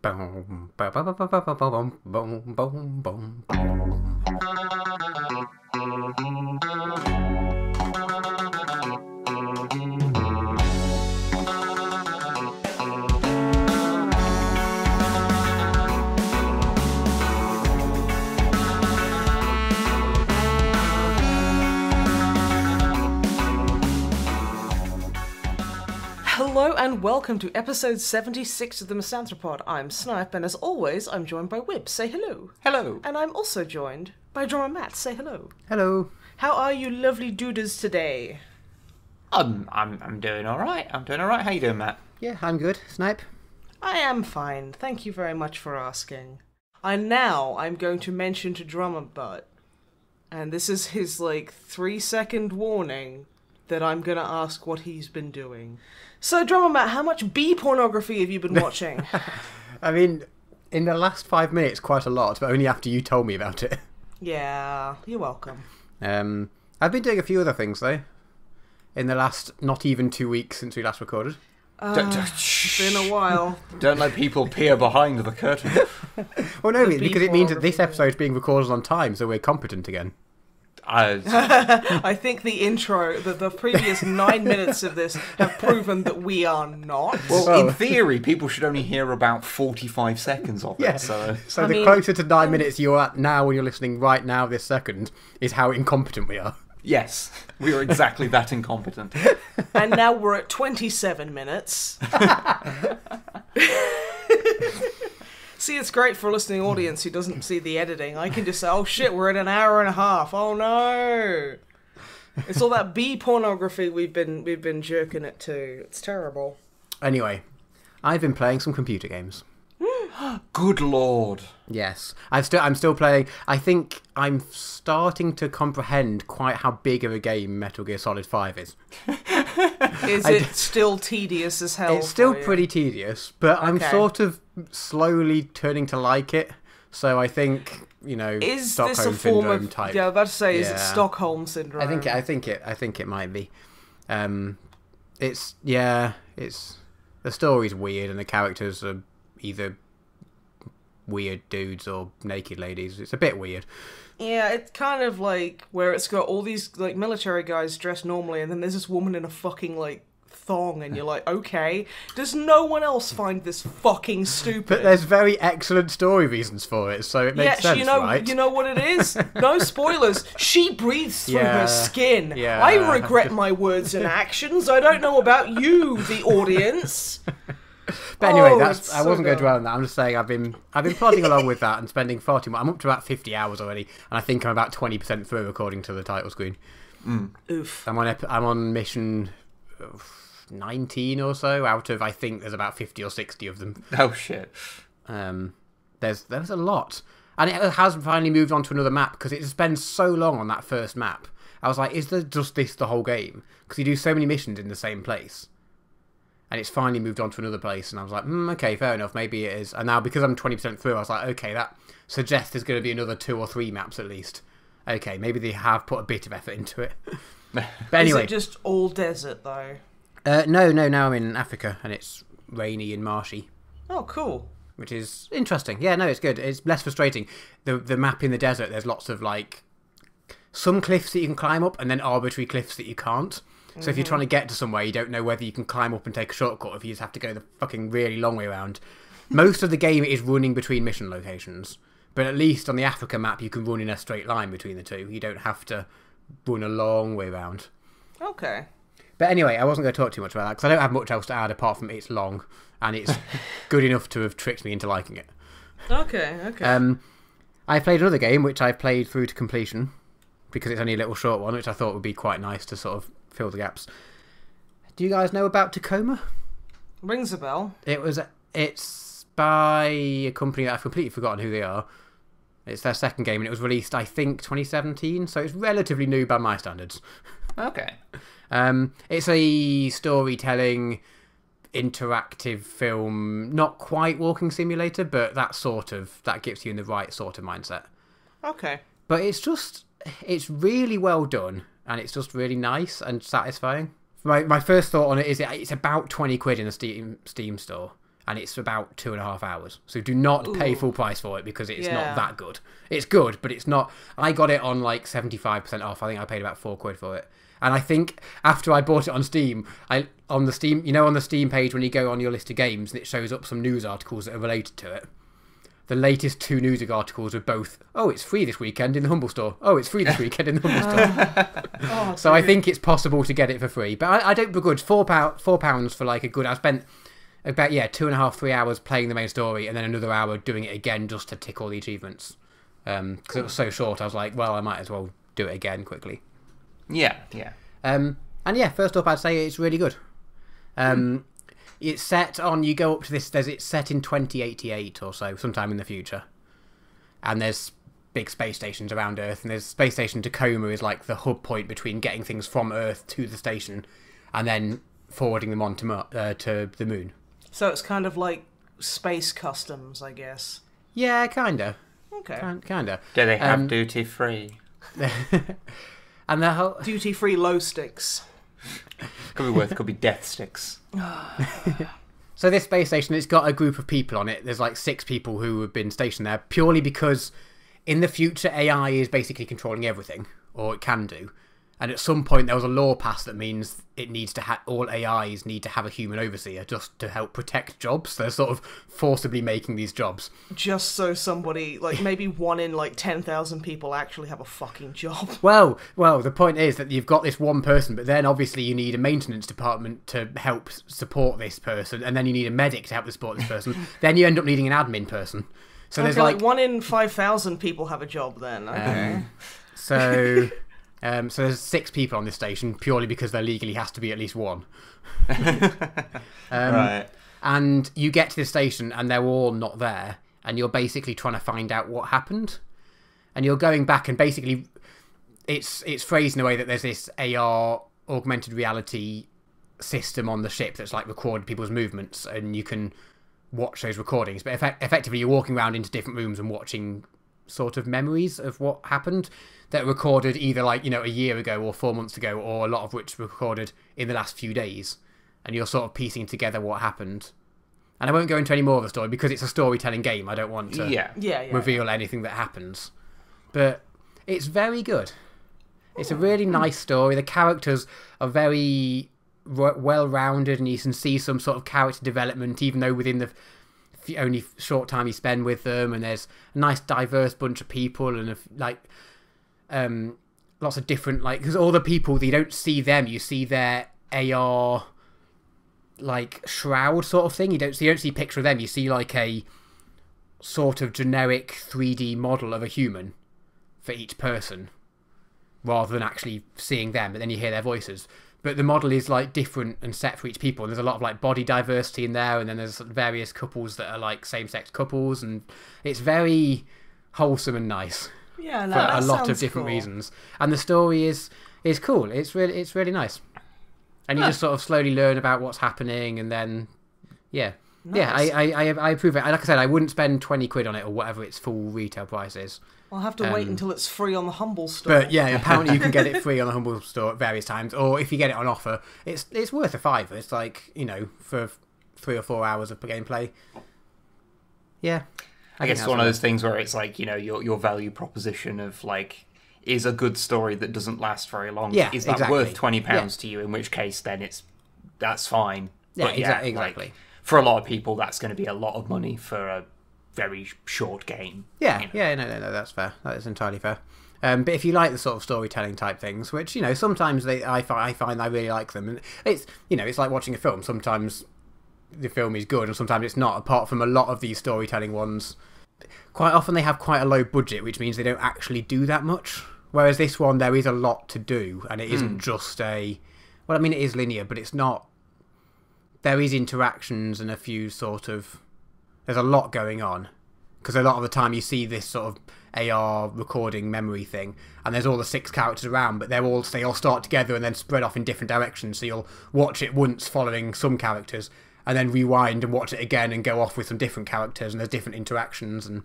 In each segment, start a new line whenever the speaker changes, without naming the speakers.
Boom, ba ba ba ba ba ba boom, boom, boom, boom, boom.
Hello and welcome to episode 76 of the MisanthroPod. I'm Snipe, and as always, I'm joined by Whip. Say hello.
Hello.
And I'm also joined by drummer Matt. Say hello.
Hello.
How are you lovely dudes today?
I'm doing all right. I'm doing all right. How you doing, Matt?
Yeah, I'm good. Snipe?
I am fine. Thank you very much for asking. I'm going to mention to drummer Butt, and this is his 3-second warning, that I'm going to ask what he's been doing. So, drummer Matt, how much pornography have you been watching?
I mean, in the last 5 minutes, quite a lot, but only after you told me about it.
Yeah, you're welcome.
I've been doing a few other things, though, in the last not even 2 weeks since we last recorded.
It's been a while.
Don't let people peer behind the curtain.
Well, no, because it means that this episode's being recorded on time, so we're competent again.
I think the intro, the previous 9 minutes of this have proven that we are not.
Well, in theory, people should only hear about 45 seconds of it. So
Closer to 9 minutes you're at now when you're listening right now this second is how incompetent we are.
Yes, we are exactly that incompetent.
And now we're at 27 minutes. See, it's great for a listening audience who doesn't see the editing. I can just say, oh shit, we're at an hour and a half. Oh no. It's all that pornography we've been jerking it to. It's terrible.
Anyway, I've been playing some computer games.
Good lord.
Yes. I'm still playing. I think I'm starting to comprehend quite how big of a game Metal Gear Solid 5 is.
Is it still tedious as hell?
It's still pretty tedious, but I'm sort of slowly turning to like it. So I think,
is
Stockholm
this a form
syndrome
of
type.
Yeah, I was about to say, is it Stockholm syndrome?
I think it might be. It's the story's weird and the characters are either weird dudes or naked ladies. It's a bit weird.
Yeah, it's kind of like where it's got all these military guys dressed normally, and then there's this woman in a fucking thong, and you're like, okay, does no one else find this fucking stupid?
But there's very excellent story reasons for it, so it makes sense, right?
You know what it is? No spoilers. She breathes through her skin.
Yeah.
I regret my words and actions. I don't know about you, the audience.
But anyway, I wasn't going to dwell on that. I'm just saying I've been plodding along with that and spending far too much. I'm up to about 50 hours already, and I think I'm about 20% through according to the title screen.
Oof.
I'm on mission 19 or so out of, I think there's about 50 or 60 of them.
Oh shit.
There's a lot, and it has finally moved on to another map because it spends so long on that first map. I was like, is there just this the whole game? Because you do so many missions in the same place. And it's finally moved on to another place, and I was like, okay, fair enough, maybe it is. And now, because I'm 20% through, I was like, okay, that suggests there's going to be another 2 or 3 maps at least. Okay, maybe they have put a bit of effort into it. But anyway.
Is it just all desert, though?
No, now I'm in Africa, and it's rainy and marshy.
Oh, cool.
Which is interesting. Yeah, no, it's good. It's less frustrating. The map in the desert, there's lots of, some cliffs that you can climb up, and then arbitrary cliffs that you can't. So if you're trying to get to somewhere, you don't know whether you can climb up and take a shortcut, or if you just have to go the fucking really long way around. Most of the game is running between mission locations, but at least on the Africa map, you can run in a straight line between the two. You don't have to run a long way around.
Okay.
But anyway, I wasn't going to talk too much about that, because I don't have much else to add apart from it's long, and it's good enough to have tricked me into liking it.
Okay.
I played another game, which I played through to completion, because it's only a little short one, which I thought would be quite nice to sort of fill the gaps. Do you guys know about Tacoma?
Rings a bell.
It's by a company that I've completely forgotten who they are. It's their second game, and it was released, I think, 2017, so it's relatively new by my standards.
Okay.
It's a storytelling, interactive film, not quite walking simulator, but that gets you in the right sort of mindset.
Okay.
But it's really well done, and it's just really nice and satisfying. My first thought on it is it's about 20 quid in the Steam store, and it's about 2.5 hours. So do not pay full price for it because it's not that good. It's good, but it's not. I got it on like 75% off. I think I paid about £4 for it. And I think after I bought it on Steam, on the Steam page when you go on your list of games and it shows up some news articles that are related to it. The latest 2 news articles were both, oh, it's free this weekend in the Humble Store. Oh, it's free this weekend in the Humble Store. So I think it's possible to get it for free. But I don't begrudge £4 for like a good. I spent about 2.5, 3 hours playing the main story and then another hour doing it again just to tick all the achievements. Because it was so short, I was like, well, I might as well do it again quickly.
Yeah.
And yeah, first up, I'd say it's really good. It's set on, you go up to this, it's set in 2088 or so, sometime in the future. And there's big space stations around Earth, and there's space station Tacoma is like the hub point between getting things from Earth to the station, and then forwarding them on to the moon.
So it's kind of like space customs, I guess.
Yeah, kinda.
Okay.
Kinda.
Do they have duty free?
And the whole
duty free low sticks.
Could be death sticks.
So this space station, it's got a group of people on it. There's like 6 people who have been stationed there purely because in the future AI is basically controlling everything, or it can do. And at some point there was a law passed that means it needs to all AIs need to have a human overseer just to help protect jobs. They're sort of forcibly making these jobs.
Just so somebody, like maybe 1 in like 10,000 people actually have a fucking job.
Well, the point is that you've got this one person, but then obviously you need a maintenance department to help support this person, and then you need a medic to help support this person. Then you end up needing an admin person. So
okay,
there's like
1 in 5,000 people have a job then. Okay.
So there's 6 people on this station purely because there legally has to be at least 1.
Right.
And you get to the station and they're all not there, and you're basically trying to find out what happened. And you're going back, and basically it's phrased in a way that there's this AR augmented reality system on the ship that's like recorded people's movements, and you can watch those recordings. But effectively you're walking around into different rooms and watching sort of memories of what happened that are recorded either like, a year ago or 4 months ago, or a lot of which were recorded in the last few days, and you're sort of piecing together what happened. And I won't go into any more of the story because it's a storytelling game. I don't want to reveal anything that happens, but it's very good. It's a really nice story. The characters are very well-rounded, and you can see some sort of character development even though within the only short time you spend with them, and there's a nice diverse bunch of people, and lots of different, like, because all the people, you don't see them, you see their AR like shroud sort of thing. You don't see a picture of them, you see like a sort of generic 3D model of a human for each person rather than actually seeing them, but then you hear their voices. But the model is like different and set for each people, and there's a lot of like body diversity in there, and then there's various couples that are like same-sex couples, and it's very wholesome and nice.
Yeah, no,
for
that
a lot of
sounds
different
cool.
reasons. And the story is cool. It's really nice. And you just sort of slowly learn about what's happening, and then
Nice.
I approve it. Like I said, I wouldn't spend £20 on it or whatever its full retail price is.
I'll have to wait until it's free on the Humble Store.
But yeah, apparently you can get it free on the Humble Store at various times, or if you get it on offer, it's worth a £5. It's like, for 3 or 4 hours of gameplay. Yeah.
I guess it's one of those things where it's like, your value proposition of like, is a good story that doesn't last very long.
Yeah,
is that
exactly.
worth £20 to you? In which case, then that's fine.
Yeah,
But
exactly.
Like, for a lot of people, that's going to be a lot of money for a very short game.
Yeah, no, that's fair. That is entirely fair. But if you like the sort of storytelling type things, which sometimes I find I really like them, and it's it's like watching a film. Sometimes the film is good, and sometimes it's not. Apart from a lot of these storytelling ones, quite often they have quite a low budget, which means they don't actually do that much. Whereas this one, there is a lot to do, and it isn't just it is linear, but it's not. There is interactions and a few there's a lot going on, because a lot of the time you see this sort of AR recording memory thing, and there's all the 6 characters around, but they all start together and then spread off in different directions. So you'll watch it once following some characters, and then rewind and watch it again and go off with some different characters, and there's different interactions. And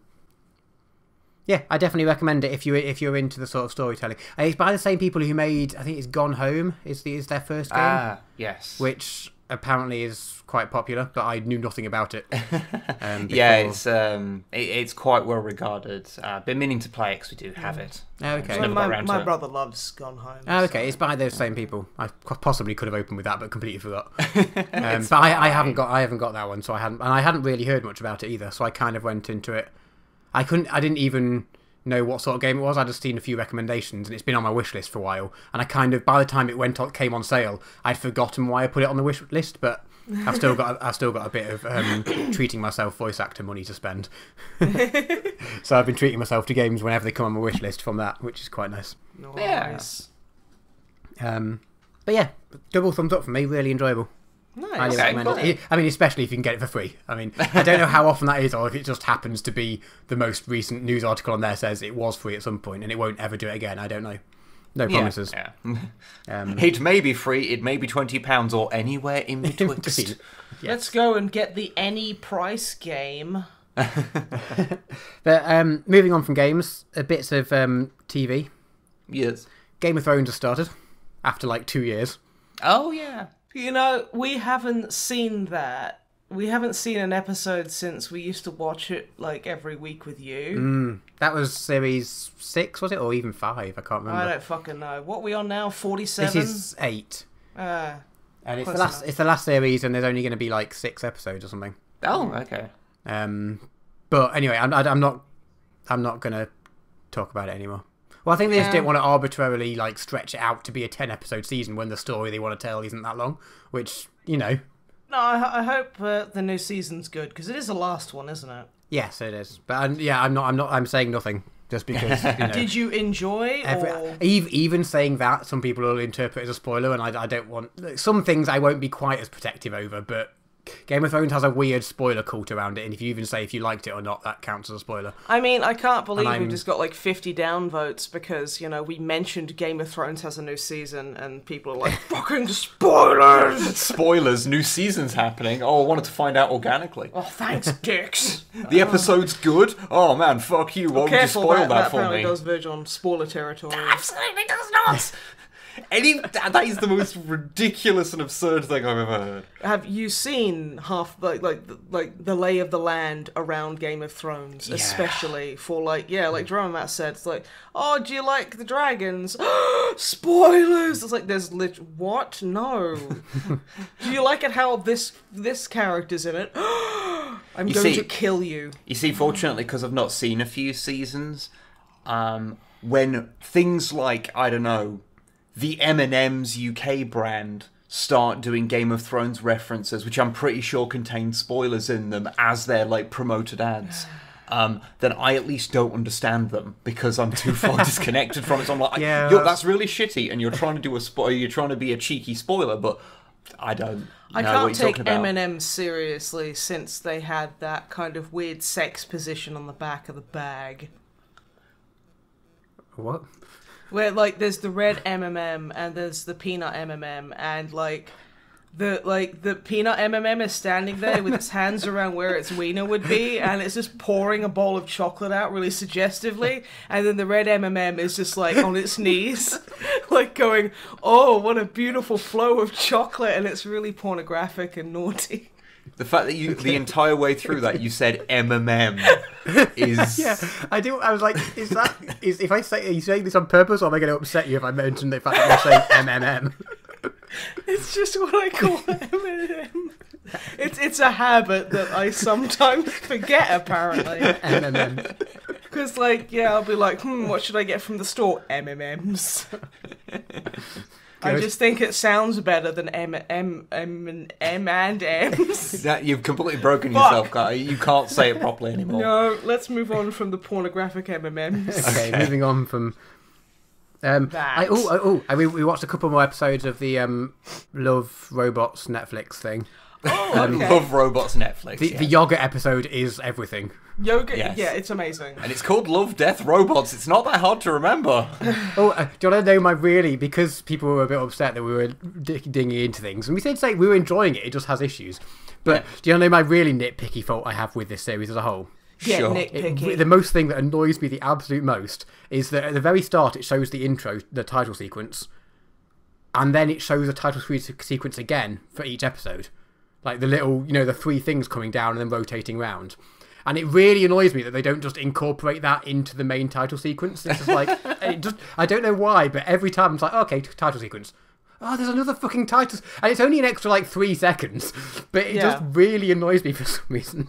yeah, I definitely recommend it if you're into the sort of storytelling. And it's by the same people who made, I think it's Gone Home is their first game.
Yes.
Which apparently is quite popular, but I knew nothing about it.
It's quite well regarded. Been meaning to play it because we do have it.
Oh, okay.
Never got around to
My
it.
brother loves Gone Home.
Oh, okay. It's by those same people. I possibly could have opened with that, but completely forgot. But I haven't got that one, so I hadn't really heard much about it either. So I kind of went into it. I didn't even know what sort of game it was. I'd just seen a few recommendations, and it's been on my wish list for a while. And I kind of, by the time it came on sale, I'd forgotten why I put it on the wish list. But I've still got a bit of treating myself voice actor money to spend. So I've been treating myself to games whenever they come on my wish list from that, which is quite nice.
Nice.
But yeah, double thumbs up for me. Really enjoyable.
Nice.
Highly recommend it. I mean, especially if you can get it for free. I mean, I don't know how often that is, or if it just happens to be the most recent news article on there says it was free at some point and it won't ever do it again. I don't know. No promises.
Yeah. It may be free, it may be £20, or anywhere in between.
Yes.
Let's go and get the any price game.
But moving on from games, bits of TV.
Yes.
Game of Thrones has started after like 2 years.
Oh, yeah.
You know, we haven't seen that. We haven't seen an episode since we used to watch it like every week with you.
That was series 6, was it? Or even 5? I can't remember.
I don't fucking know. What are we on now? 47?
This is 8. And it's the last series, and there's only going to be like 6 episodes or something.
Oh, okay.
But anyway, I'm not going to talk about it anymore. Well, I think they just didn't want to arbitrarily like stretch it out to be a 10-episode season when the story they want to tell isn't that long. Which, you know.
No, I hope the new season's good because it is the last one, isn't it?
Yes, it is. But I'm saying nothing just because. You know,
did you enjoy?
Even saying that, some people will interpret it as a spoiler, and I don't want some things I won't be quite as protective over, but. Game of Thrones has a weird spoiler cult around it, and if you even say if you liked it or not, that counts as a spoiler.
I mean, I can't believe we've just got like 50 downvotes because, you know, we mentioned Game of Thrones has a new season, and people are like, fucking spoilers!
Spoilers, new season's happening. Oh, I wanted to find out organically.
Oh, thanks, dicks!
The episode's good? Oh man, fuck you, why would you spoil that for me?
That apparently does verge on spoiler territory.
That absolutely does not! That is the most ridiculous and absurd thing I've ever heard.
Have you seen half like the lay of the land around Game of Thrones, especially for like Drama Matt said, it's like, oh, do you like the dragons? Spoilers! It's like there's what? No. Do you like it how this character's in it? I'm going to kill you.
You see, fortunately, because I've not seen a few seasons, when things like, I don't know, the M&M's UK brand start doing Game of Thrones references, which I'm pretty sure contain spoilers in them as they're like promoted ads, then I at least don't understand them because I'm too far disconnected from it. So I'm like, that's really shitty, and you're trying to do you're trying to be a cheeky spoiler, but I don't.
I can't take M&M seriously since they had that kind of weird sex position on the back of the bag.
What?
Where like there's the red M&M and there's the peanut M&M, and like the peanut M&M is standing there with its hands around where its wiener would be, and it's just pouring a bowl of chocolate out really suggestively, and then the red M&M is just like on its knees, like going, oh, what a beautiful flow of chocolate, and it's really pornographic and naughty.
The fact that the entire way through that you said M&M is...
Yeah, I do. I was like, if I say, are you saying this on purpose, or am I going to upset you if I mention the fact that you're saying M&M?
It's just what I call M&M. It's a habit that I sometimes forget, apparently.
M&M.
Because, like, I'll be like, what should I get from the store? M&Ms. I just think it sounds better than M and M's.
That you've completely broken yourself, guy. You can't say it properly anymore.
No, let's move on from the pornographic M&Ms.
Okay, moving on from. We watched a couple more episodes of the Love Robots Netflix thing.
Oh, okay.
Love Robots Netflix.
The yoga episode is everything.
Yoga,
yes.
Yeah, it's amazing.
And it's called Love, Death, Robots. It's not that hard to remember.
Do you want to know because people were a bit upset that we were digging into things, and we did say we were enjoying it, it just has issues. But do you want to know my really nitpicky fault I have with this series as a whole?
Yeah,
sure.
nitpicky.
The most thing that annoys me the absolute most is that at the very start it shows the intro, the title sequence, and then it shows a title screen sequence again for each episode. Like the little, the 3 things coming down and then rotating round. And it really annoys me that they don't just incorporate that into the main title sequence. It's just like, I don't know why, but every time it's like, okay, title sequence. Oh, there's another fucking title. And it's only an extra, 3 seconds. But it just really annoys me for some reason.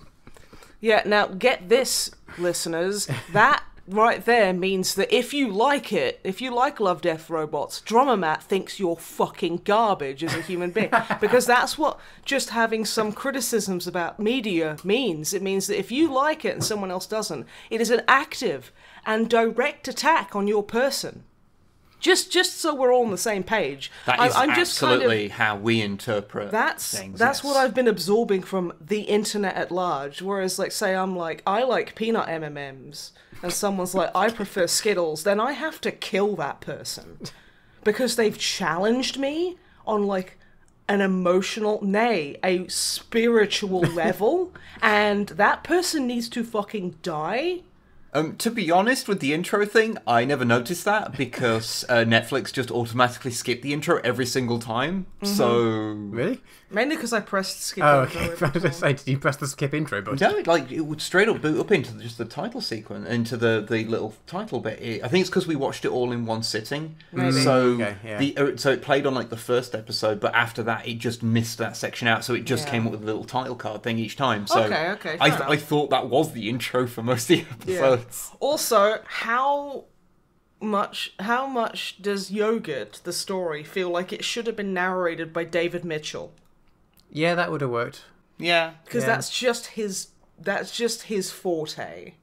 Yeah, now get this, listeners. That right there means that if you like it, if you like Love, Death, Robots, Drummer Matt thinks you're fucking garbage as a human being. Because that's what just having some criticisms about media means. It means that if you like it and someone else doesn't, it is an active and direct attack on your person. Just so we're all on the same page.
That is absolutely how we interpret things.
That's what I've been absorbing from the internet at large. Whereas, say I'm like, I like peanut M&Ms, and someone's like, I prefer Skittles, then I have to kill that person. Because they've challenged me on, an emotional, nay, a spiritual level, and that person needs to fucking die.
To be honest, with the intro thing, I never noticed that because Netflix just automatically skipped the intro every single time.
Mm-hmm.
So
Really?
Mainly because I pressed skip.
Oh, okay. I was going to say, did you press the skip intro button?
no, it would straight up boot up into just the title sequence, into the little title bit. I think it's because we watched it all in one sitting.
Maybe.
So
Okay, yeah.
so it played on the first episode, but after that it just missed that section out. So it just came up with a little title card thing each time. So
Okay.
I thought that was the intro for most of the episodes.
Yeah. Also, how much does Yogurt, the story, feel like it should have been narrated by David Mitchell?
Yeah, that would have worked.
Yeah,
because that's just his forte.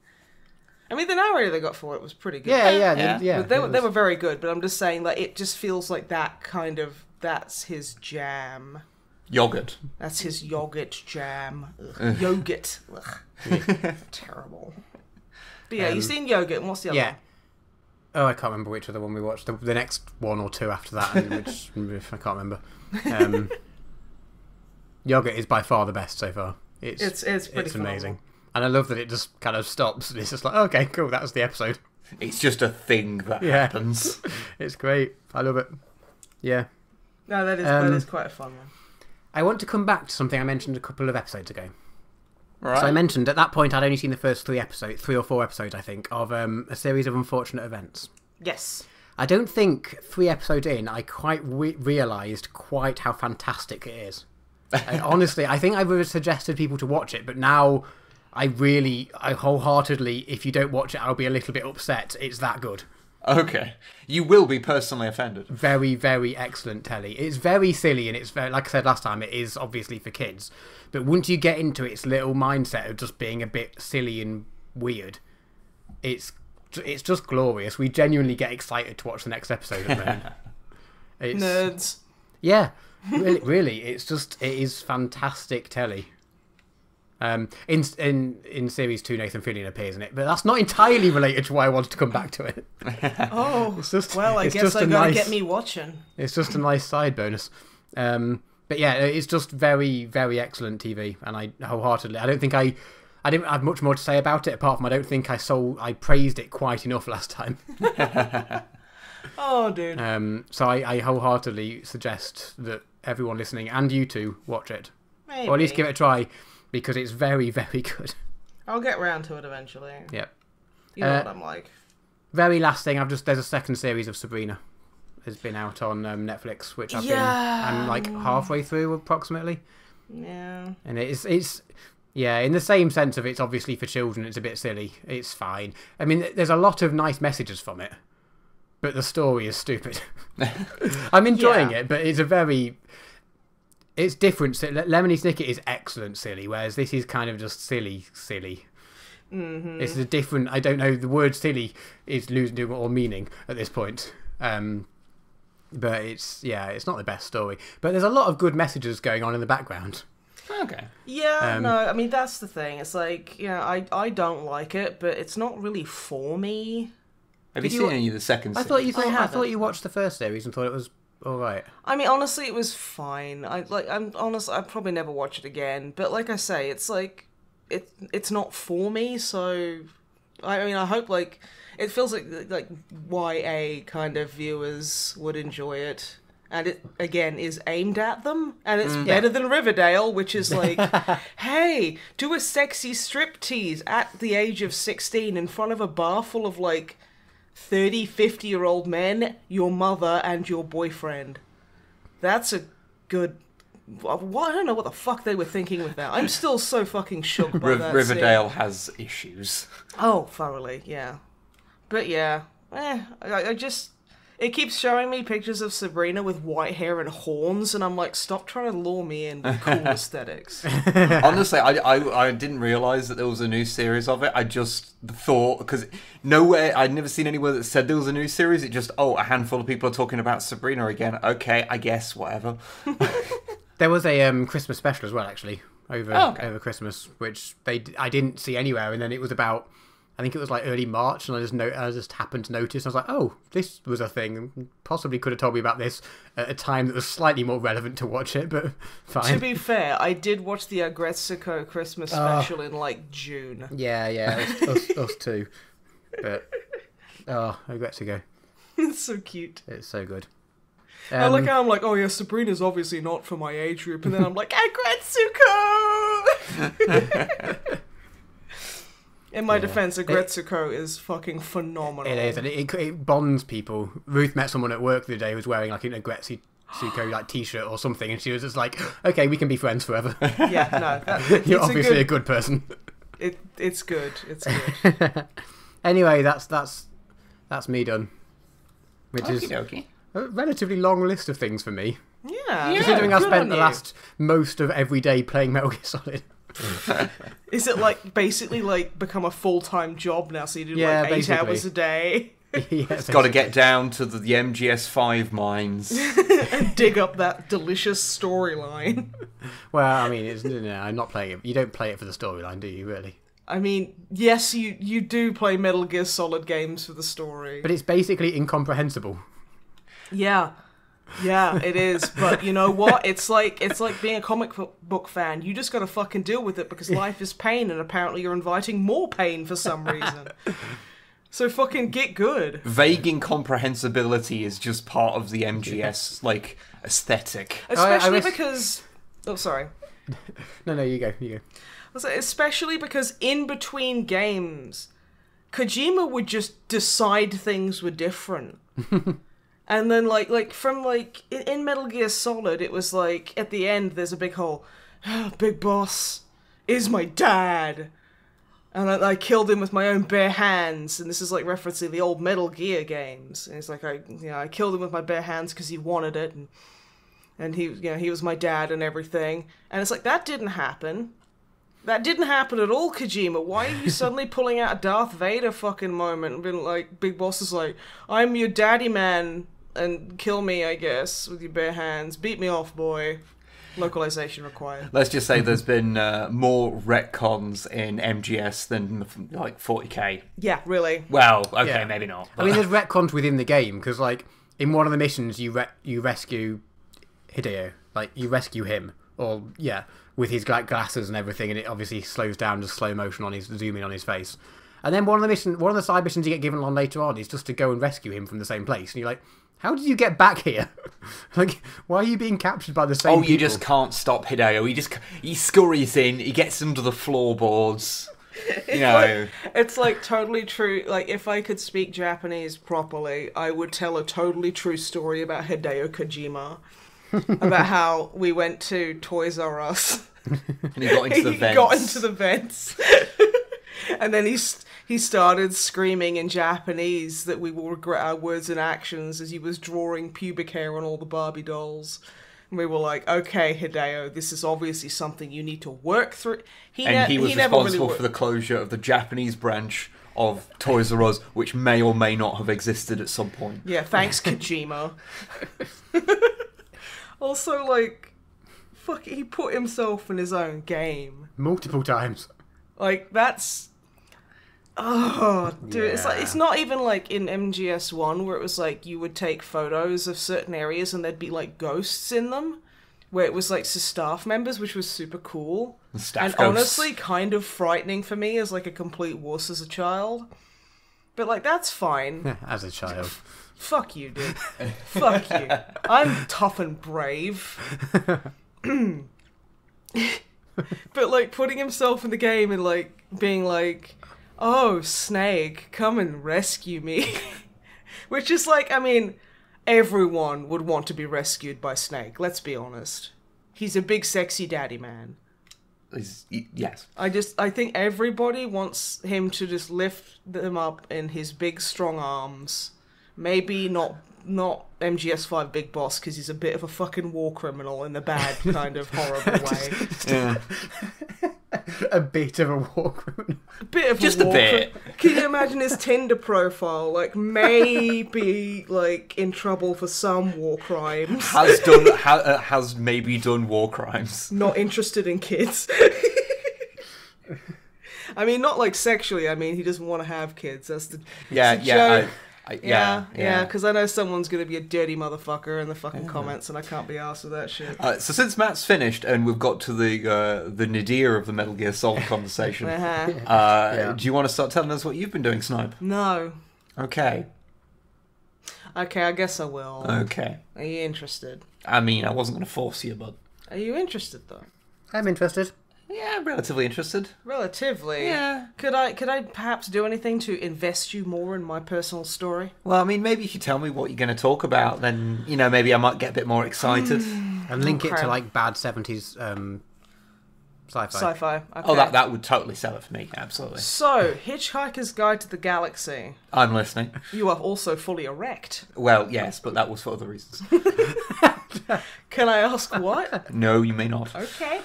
I mean, the narrator they got for it was pretty good.
Yeah.
But they were very good. But I'm just saying, it just feels like that's his jam.
Yogurt.
That's his yogurt jam. Ugh. Yogurt. Ugh. Terrible. But yeah, you've seen Yogurt, and what's the other one?
Oh, I can't remember which other one we watched. The next one or two after that, which I can't remember. Yogurt is by far the best so far. It's
pretty
amazing. And I love that it just kind of stops and it's just like, okay, cool, that's the episode.
It's just a thing that happens.
It's great. I love it. Yeah.
No, that is quite a fun one.
I want to come back to something I mentioned a couple of episodes ago.
Right.
So I mentioned at that point I'd only seen the first 3 or 4 episodes, I think, of a series of unfortunate events.
Yes.
I don't think 3 episodes in I quite realised quite how fantastic it is. Honestly, I think I would have suggested people to watch it, but now I wholeheartedly, if you don't watch it, I'll be a little bit upset. It's that good.
Okay. You will be personally offended.
Very, very excellent telly. It's very silly, and it's very, like I said last time, it is obviously for kids. But once you get into its little mindset of just being a bit silly and weird, it's just glorious. We genuinely get excited to watch the next episode of it.
Nerds.
Yeah. Really, it is fantastic telly. In series 2, Nathan Fillion appears in it, but that's not entirely related to why I wanted to come back to it.
Oh,
it's just,
I guess I gotta get me watching.
It's just a nice side bonus. But yeah, it's just very, very excellent TV, and I wholeheartedly, I didn't have much more to say about it apart from I don't think I praised it quite enough last time.
Oh, dude.
So I wholeheartedly suggest that everyone listening and you two watch it.
Maybe.
Or at least give it a try, because it's very, very good.
I'll get round to it eventually.
Yep.
You know what I'm like.
Very last thing, there's a second series of Sabrina. Has been out on Netflix, which I'm like halfway through approximately.
Yeah.
And it's in the same sense of it's obviously for children, it's a bit silly. It's fine. I mean, there's a lot of nice messages from it, but the story is stupid. I'm enjoying it, but it's different. Lemony Snicket is excellent silly, whereas this is kind of just silly.
Mm-hmm.
It's a different, I don't know, the word silly is losing all meaning at this point. But it's not the best story. But there's a lot of good messages going on in the background.
Okay.
Yeah, no, I mean, that's the thing. It's like, I don't like it, but it's not really for me.
Have you seen any of the second series?
I thought you watched the first series and thought it was alright.
I mean, honestly, it was fine. I'd probably never watch it again. But like I say, it's like, it's not for me, so... I mean, I hope, it feels like YA kind of viewers would enjoy it. and it, again, is aimed at them, and it's better than Riverdale, which is like, hey, do a sexy striptease at the age of 16 in front of a bar full of, like, 30, 50-year-old men, your mother, and your boyfriend. That's a good... I don't know what the fuck they were thinking with that. I'm still so fucking shook by that
Riverdale
scene.
has issues.
Oh, thoroughly, yeah. But yeah, I just... It keeps showing me pictures of Sabrina with white hair and horns, and I'm like, stop trying to lure me in with cool aesthetics.
Honestly, I didn't realise that there was a new series of it. I just thought, because nowhere, I'd never seen anywhere that said there was a new series. It just, a handful of people are talking about Sabrina again. Okay, I guess, whatever.
There was a Christmas special as well, actually, over Christmas, which I didn't see anywhere, and then it was about... I think it was like early March, and I just happened to notice. And I was like, "Oh, this was a thing. Possibly could have told me about this at a time that was slightly more relevant to watch it." But fine.
To be fair, I did watch the Agretsuko Christmas special in like June.
Yeah, us too. But Agretsuko,
It's so cute.
it's so good.
I like how I'm like, oh yeah, Sabrina's obviously not for my age group, and then I'm like, Agretsuko. In my defense, Agretsuko is fucking phenomenal.
It is, and it bonds people. Ruth met someone at work the other day who was wearing like an Agretsuko like t-shirt or something, and she was just like, "Okay, we can be friends forever."
Yeah, no,
You're obviously a good person.
It's good. It's good.
Anyway, that's me done. Which is
Okey-dokey.
a relatively long list of things for me.
Yeah,
Considering I
good
spent
on
the
you.
last most of every day playing Metal Gear Solid.
Is it like basically like become a full-time job now? So you do
Yeah,
like 8
basically.
hours a day
Yes,
Got to get down to the MGS5 mines.
and dig up that delicious storyline.
Well, I mean, I'm not playing it. You don't play it for the storyline, do you? Really?
I mean, yes, you do play Metal Gear Solid games for the story.
But it's basically incomprehensible.
Yeah, it is. But you know what? It's like being a comic book fan. You just gotta fucking deal with it because life is pain, and apparently you're inviting more pain for some reason. So fucking get good.
Vague incomprehensibility is just part of the MGS, like, aesthetic.
Especially
wish-
because... Oh, sorry.
No, you go.
Especially because in between games, Kojima would just decide things were different. And then, in Metal Gear Solid, it was like, at the end, there's a big whole, Big Boss is my dad. And I killed him with my own bare hands. And this is, like, referencing the old Metal Gear games. And it's like, I killed him with my bare hands because he wanted it. And he was my dad and everything. And it's like, that didn't happen. That didn't happen at all, Kojima. Why are you suddenly pulling out a Darth Vader fucking moment and being like, Big Boss is like, I'm your daddy man, and kill me, I guess, with your bare hands. Beat me off, boy. Localization required.
Let's just say there's been more retcons in MGS than, like, 40k.
Yeah, really.
Well, okay,
Yeah.
maybe not.
I mean, there's retcons within the game because, like, in one of the missions, you rescue Hideo. Like, you rescue him, with his glasses and everything, and it obviously slows down to slow motion on his zoom in on his face. And then one of the side missions you get given on later on is just to go and rescue him from the same place. And you're like, how did you get back here? Like, why are you being captured by the same people?
You just can't stop Hideo. He scurries in, he gets under the floorboards. You know.
It's like totally true. Like, if I could speak Japanese properly, I would tell a totally true story about Hideo Kojima. About how we went to Toys R Us.
And he got into the vents.
He got into the vents. And then he started screaming in Japanese that we will regret our words and actions as he was drawing pubic hair on all the Barbie dolls. And we were like, okay, Hideo, this is obviously something you need to work through.
He was responsible for the closure of the Japanese branch of Toys R Us, which may or may not have existed at some point.
Yeah, thanks, Kojima. Also, like, fuck, he put himself in his own game.
multiple times.
Like, that's... Oh, dude,
Yeah.
it's like, it's not even like in MGS1 where it was like you would take photos of certain areas and there'd be like ghosts in them, where it was like staff members, which was super cool.
Staff
and
ghosts.
honestly kind of frightening for me as like a complete wuss as a child. But, like, that's fine.
As a child.
Fuck you, dude. Fuck you. I'm tough and brave. But, like, putting himself in the game and, like, being like, oh, Snake, come and rescue me. Which is like, I mean, everyone would want to be rescued by Snake, let's be honest. He's a big, sexy daddy man.
Yes.
I think everybody wants him to just lift them up in his big, strong arms. Maybe not MGS5 Big Boss, because he's a bit of a fucking war criminal in the bad kind of horrible way.
Yeah.
A bit of a war criminal.
Just a bit.
Can you imagine his Tinder profile? Like, maybe, like, in trouble for some war crimes.
Has maybe done war crimes.
Not interested in kids. I mean, not like sexually. I mean, he doesn't want to have kids. That's the joke. Yeah, because I know someone's going to be a dirty motherfucker in the fucking comments, and I can't be arsed with that shit.
So since Matt's finished, and we've got to the nadir of the Metal Gear Solid conversation, do you want to start telling us what you've been doing, Snipe?
No.
Okay,
I guess I will.
Okay.
Are you interested?
I mean, I wasn't going to force you, but...
Are you interested, though?
I'm interested.
Yeah, relatively interested.
Relatively?
Yeah.
Could I perhaps do anything to invest you more in my personal story?
Well, I mean, maybe if you tell me what you're going to talk about, then, you know, maybe I might get a bit more excited.
And link it to, like, bad 70s sci-fi.
Sci-fi, okay.
Oh, that would totally sell it for me, absolutely.
So, Hitchhiker's Guide to the Galaxy.
I'm listening.
You are also fully erect.
Well, yes, but that was for other reasons.
Can I ask what?
No, you may not.
Okay.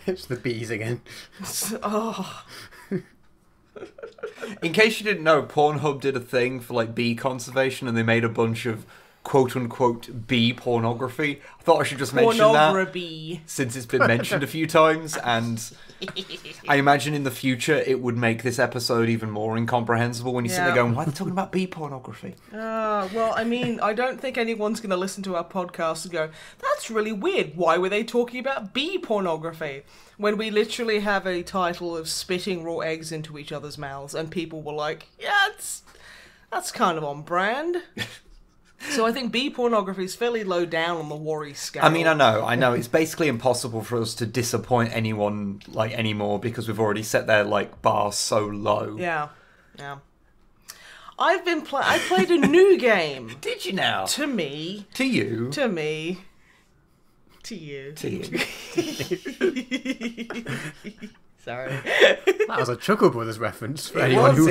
It's the bees again.
Oh.
In case you didn't know, Pornhub did a thing for, like, bee conservation, and they made a bunch of quote-unquote bee pornography. I thought I should just mention that, since it's been mentioned a few times, and I imagine in the future it would make this episode even more incomprehensible when you sit there going, why are they talking about bee pornography?
Well, I mean, I don't think anyone's going to listen to our podcast and go, that's really weird, why were they talking about bee pornography? When we literally have a title of spitting raw eggs into each other's mouths, and people were like, yeah, that's kind of on brand. So I think bee pornography is fairly low down on the worry scale.
I mean, I know. It's basically impossible for us to disappoint anyone, like, anymore, because we've already set their, like, bar so low.
Yeah. I played a new game.
Did you now?
To me.
To you.
To me. To you.
To you.
Sorry.
That was a Chuckle Brothers reference for anyone who...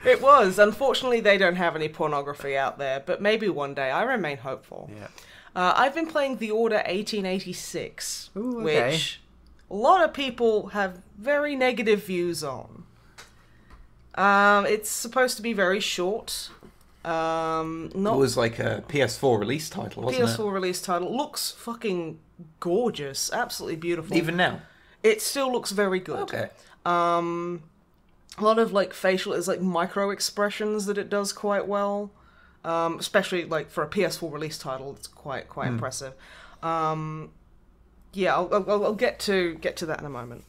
It was. Unfortunately, they don't have any pornography out there, but maybe one day. I remain hopeful.
Yeah.
I've been playing The Order 1886,
Ooh, okay.
which a lot of people have very negative views on. It's supposed to be very short.
It was like a PS4 release title, wasn't it?
PS4 release title. Looks fucking gorgeous. Absolutely beautiful.
Even now?
It still looks very good.
Okay.
A lot of, like, facial, it's like micro expressions that it does quite well. Especially, like, for a PS4 release title, it's quite impressive. I'll get to that in a moment.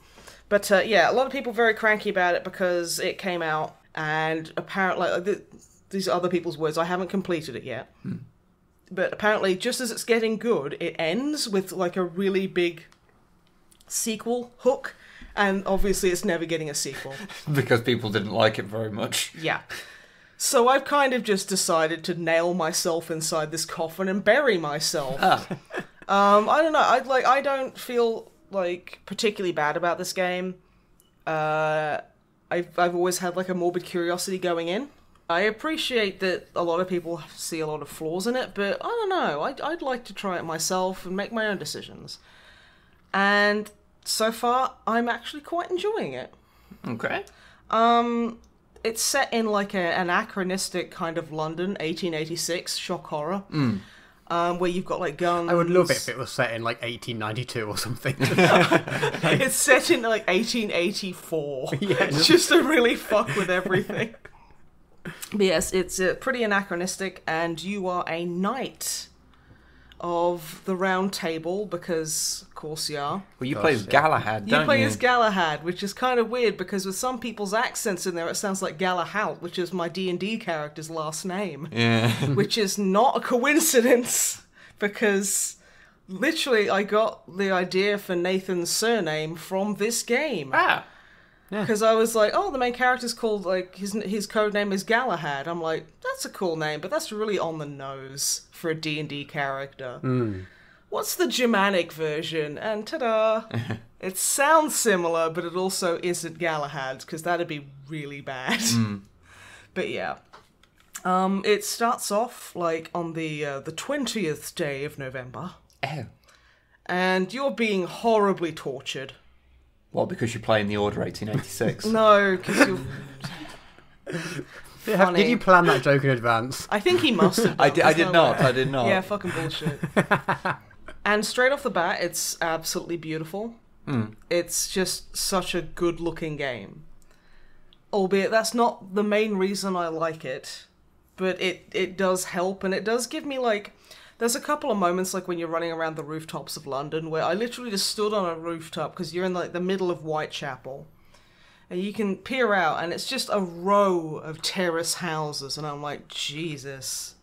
But, a lot of people are very cranky about it because it came out, and apparently, these are other people's words, I haven't completed it yet. But apparently, just as it's getting good, it ends with, like, a really big sequel hook. And obviously it's never getting a sequel.
Because people didn't like it very much.
Yeah. So I've kind of just decided to nail myself inside this coffin and bury myself. I don't know. I don't feel, like, particularly bad about this game. I've always had, like, a morbid curiosity going in. I appreciate that a lot of people see a lot of flaws in it, but I don't know. I'd like to try it myself and make my own decisions. And... so far, I'm actually quite enjoying it.
Okay.
It's set in, like, an anachronistic kind of London, 1886, shock horror. Where you've got, like, guns.
I would love it if it was set in, like, 1892 or something.
It's set in, like, 1884.
Yeah,
just to really fuck with everything. But yes, it's pretty anachronistic, and you are a knight of the Round Table, because, of course, you are.
Well, you play as Galahad, don't you?
You play as Galahad, which is kind of weird, because with some people's accents in there, it sounds like Galahalt, which is my D&D character's last name.
Yeah.
Which is not a coincidence, because literally I got the idea for Nathan's surname from this game.
Ah.
Because I was like, oh, the main character's called, like, his code name is Galahad. I'm like, that's a cool name, but that's really on the nose for a D&D character. What's the Germanic version? And ta-da! It sounds similar, but it also isn't Galahad's, because that'd be really bad. But yeah. It starts off, like, on the 20th day of November.
Oh.
And you're being horribly tortured.
Well, because you're playing the Order 1886.
No, because you're... Funny.
Did you plan that joke in advance?
I think he must have done.
I did not.
Yeah, fucking bullshit. And straight off the bat, it's absolutely beautiful. It's just such a good-looking game. Albeit that's not the main reason I like it, but it does help, and it does give me, like... There's a couple of moments, like, when you're running around the rooftops of London, where I literally just stood on a rooftop, because you're in, like, the middle of Whitechapel. And you can peer out, and it's just a row of terrace houses, and I'm like, Jesus,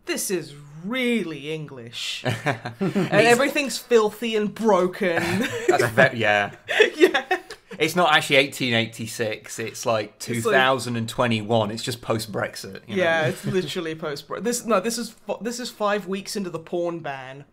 this is really English. And everything's filthy and broken.
Yeah.
Yeah.
It's not actually 1886. It's like 2021. It's just post-Brexit. You know?
Yeah, it's literally post-Brexit. This is 5 weeks into the porn ban,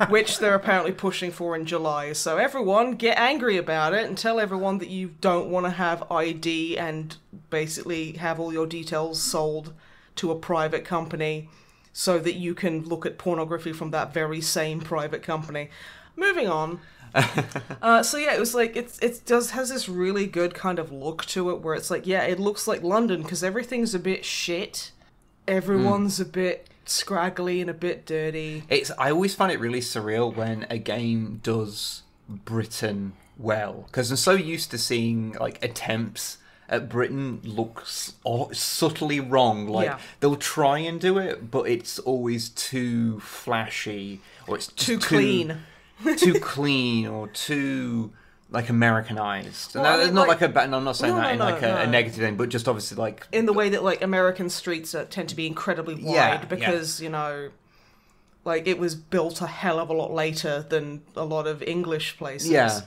which they're apparently pushing for in July. So everyone get angry about it and tell everyone that you don't want to have ID and basically have all your details sold to a private company so that you can look at pornography from that very same private company. Moving on. So yeah, it was like has this really good kind of look to it, where it's like, yeah, it looks like London because everything's a bit shit, everyone's a bit scraggly and a bit dirty.
I always find it really surreal when a game does Britain well, because I'm so used to seeing like attempts at Britain looks subtly wrong. Like they'll try and do it, but it's always too flashy, or it's
too clean.
Too clean or too like Americanized.
Well,
And not like a bad. I'm not saying that in like a negative thing, but just obviously like
in the way that like American streets tend to be incredibly wide because you know, like it was built a hell of a lot later than a lot of English places.
Yeah,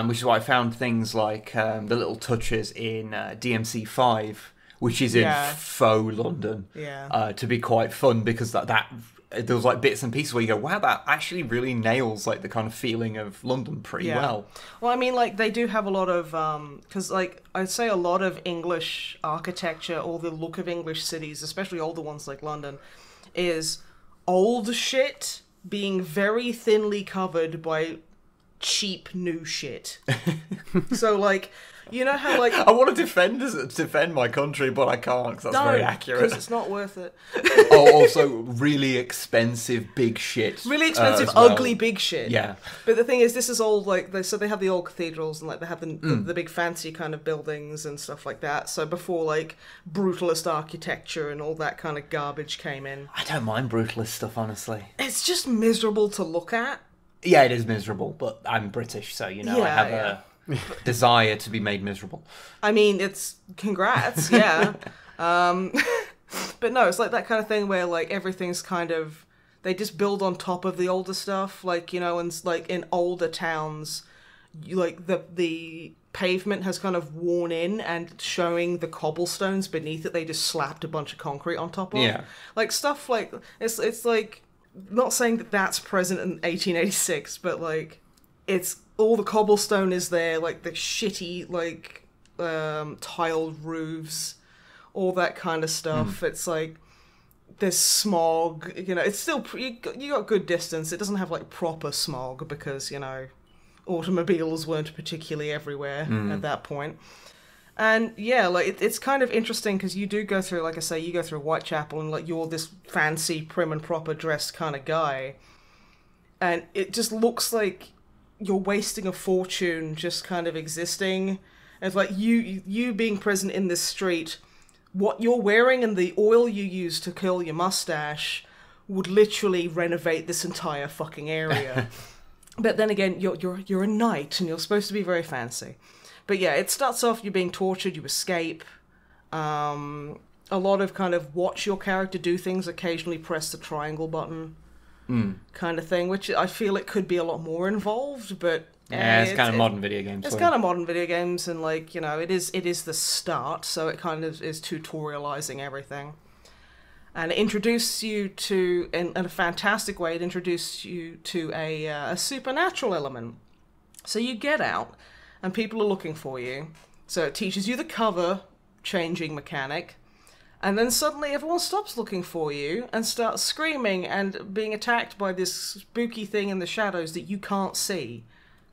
which is why I found things like the little touches in DMC5, which is in faux London, to be quite fun, because that there was like bits and pieces where you go, wow, that actually really nails like the kind of feeling of London pretty well.
Well, I mean, like they do have a lot of because like I'd say a lot of English architecture, or the look of English cities, especially older ones like London, is old shit being very thinly covered by cheap new shit. So like, you know how like
I want to defend my country, but I can't because that's very accurate.
Because it's not worth it.
Also really expensive big shit.
Really expensive, ugly big shit.
Yeah.
But the thing is, this is all like they have the old cathedrals and like they have the big fancy kind of buildings and stuff like that. So before like brutalist architecture and all that kind of garbage came in.
I don't mind brutalist stuff, honestly.
It's just miserable to look at.
Yeah, it is miserable, but I'm British, so you know I have a desire to be made miserable.
I mean, it's congrats, yeah. But no, it's like that kind of thing where like everything's kind of, they just build on top of the older stuff, like, you know, and like in older towns, like the pavement has kind of worn in, and showing the cobblestones beneath it, they just slapped a bunch of concrete on top of.
Yeah.
Like stuff like it's like, not saying that that's present in 1886, but like it's all the cobblestone is there, like the shitty like tiled roofs, all that kind of stuff. It's like there's smog, you know. It's still you got good distance. It doesn't have like proper smog because, you know, automobiles weren't particularly everywhere at that point. And yeah, like it's kind of interesting because you do go through, like I say, you go through Whitechapel and like you're this fancy, prim and proper dressed kind of guy, and it just looks like you're wasting a fortune just kind of existing. It's like you being present in this street, what you're wearing and the oil you use to curl your mustache would literally renovate this entire fucking area. But then again, you're a knight and you're supposed to be very fancy. But yeah, it starts off, you're being tortured, you escape. A lot of kind of watch your character do things, occasionally press the triangle button kind of thing, which I feel it could be a lot more involved, but...
Yeah, it's kind of modern video games.
It's kind of modern video games, and like, you know, it is the start, so it kind of is tutorializing everything. And it introduces you to, in a fantastic way, it introduces you to a supernatural element. So you get out, and people are looking for you. So it teaches you the cover changing mechanic. And then suddenly everyone stops looking for you and starts screaming and being attacked by this spooky thing in the shadows that you can't see.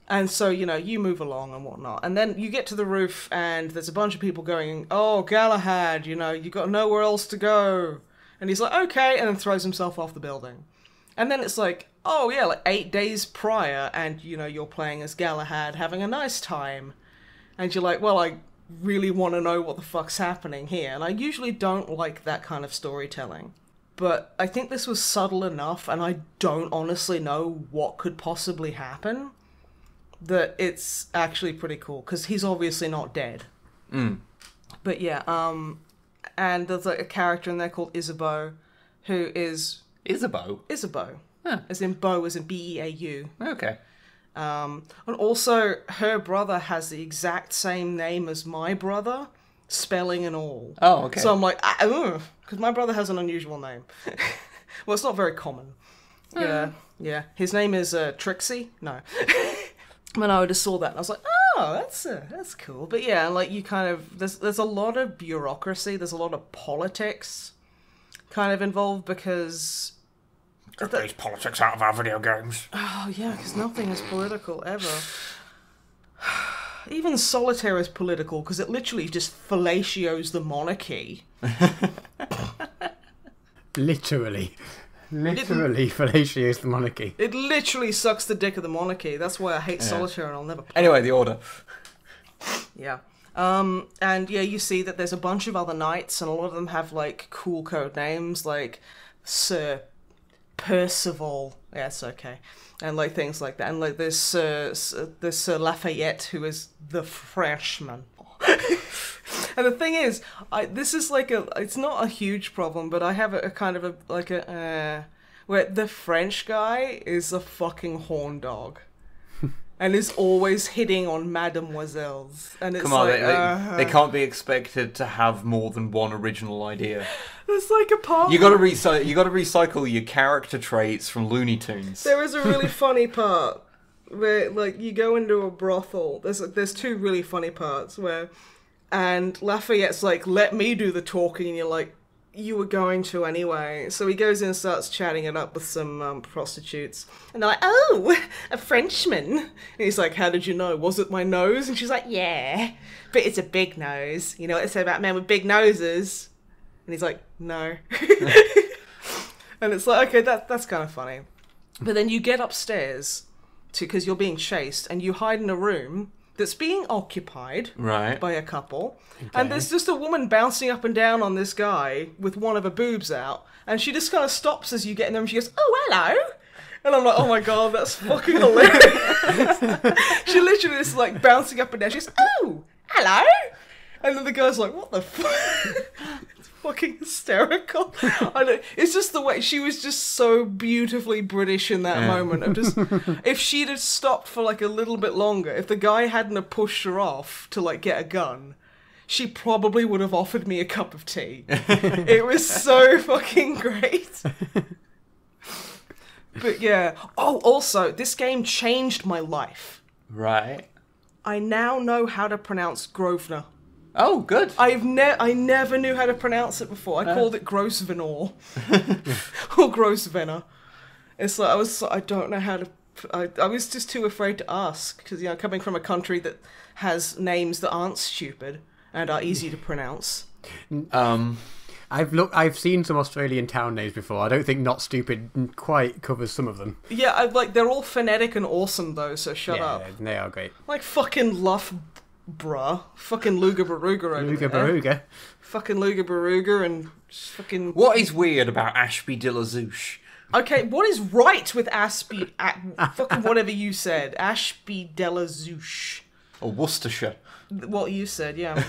And so, you know, you move along and whatnot. And then you get to the roof and there's a bunch of people going, oh, Galahad, you know, you got nowhere else to go. And he's like, okay, and then throws himself off the building. And then it's like, oh yeah, like 8 days prior, and, you know, you're playing as Galahad, having a nice time. And you're like, well, I really want to know what the fuck's happening here. And I usually don't like that kind of storytelling. But I think this was subtle enough, and I don't honestly know what could possibly happen, that it's actually pretty cool, because he's obviously not dead. But yeah, and there's like a character in there called Isabeau, who is...
Isabeau?
Isabeau.
Huh.
As in Beau, as in B-E-A-U.
Okay.
And also, her brother has the exact same name as my brother, spelling and all.
Oh, okay.
So I'm like, because my brother has an unusual name. Well, it's not very common. Yeah. His name is Trixie? No. When I just saw that, I was like, oh, that's cool. But yeah, like you kind of, there's a lot of bureaucracy, there's a lot of politics kind of involved, because...
Get these politics out of our video games.
Oh yeah, because nothing is political ever. Even Solitaire is political, because it literally just fellatios the monarchy.
Literally fellatios the monarchy.
It literally sucks the dick of the monarchy. That's why I hate Solitaire, and I'll never play.
Anyway, the order.
Yeah. And yeah, you see that there's a bunch of other knights, and a lot of them have like cool code names, like Sir Percival. Yeah, it's okay. And like things like that. And like there's Sir Lafayette, who is the Frenchman. And the thing is, this is like it's not a huge problem, but I have a kind of where the French guy is a fucking horn dog. And is always hitting on mademoiselles. And it's
they can't be expected to have more than one original idea.
There's like a part.
You got to recycle your character traits from Looney Tunes.
There is a really funny part where like you go into a brothel. There's two really funny parts where, and Lafayette's like, let me do the talking, and you're like, you were going to anyway. So he goes in and starts chatting it up with some prostitutes. And they're like, oh, a Frenchman. And he's like, how did you know? Was it my nose? And she's like, yeah, but it's a big nose. You know what they say about men with big noses? And he's like, no. And it's like, okay, that's kind of funny. But then you get upstairs, because you're being chased, and you hide in a room that's being occupied by a couple. Okay. And there's just a woman bouncing up and down on this guy with one of her boobs out. And she just kind of stops as you get in there and she goes, oh, hello. And I'm like, oh my god, that's fucking hilarious. She literally is like bouncing up and down. She goes, oh, hello. And then the guy's like, what the fuck? It's fucking hysterical. I know. It's just the way she was just so beautifully British in that moment. Of just, if she'd have stopped for like a little bit longer, if the guy hadn't have pushed her off to like get a gun, she probably would have offered me a cup of tea. It was so fucking great. But yeah. Oh, also, this game changed my life.
Right.
I now know how to pronounce Grosvenor.
Oh, good.
I never knew how to pronounce it before. I called it Grosvenor. Or Grosvenor. It's like, I don't know how to... I was just too afraid to ask, because, you know, coming from a country that has names that aren't stupid and are easy to pronounce.
I've seen some Australian town names before. I don't think not stupid quite covers some of them.
Yeah, they're all phonetic and awesome though, so shut up.
Yeah, they are great.
Like fucking Loughborough, fucking Luga Baruga. Fucking Luga Baruga and fucking...
What is weird about Ashby de la Zouche
Okay, what is right with Ashby... fucking whatever you said. Ashby de la Zouche.
Or Worcestershire.
What you said, yeah.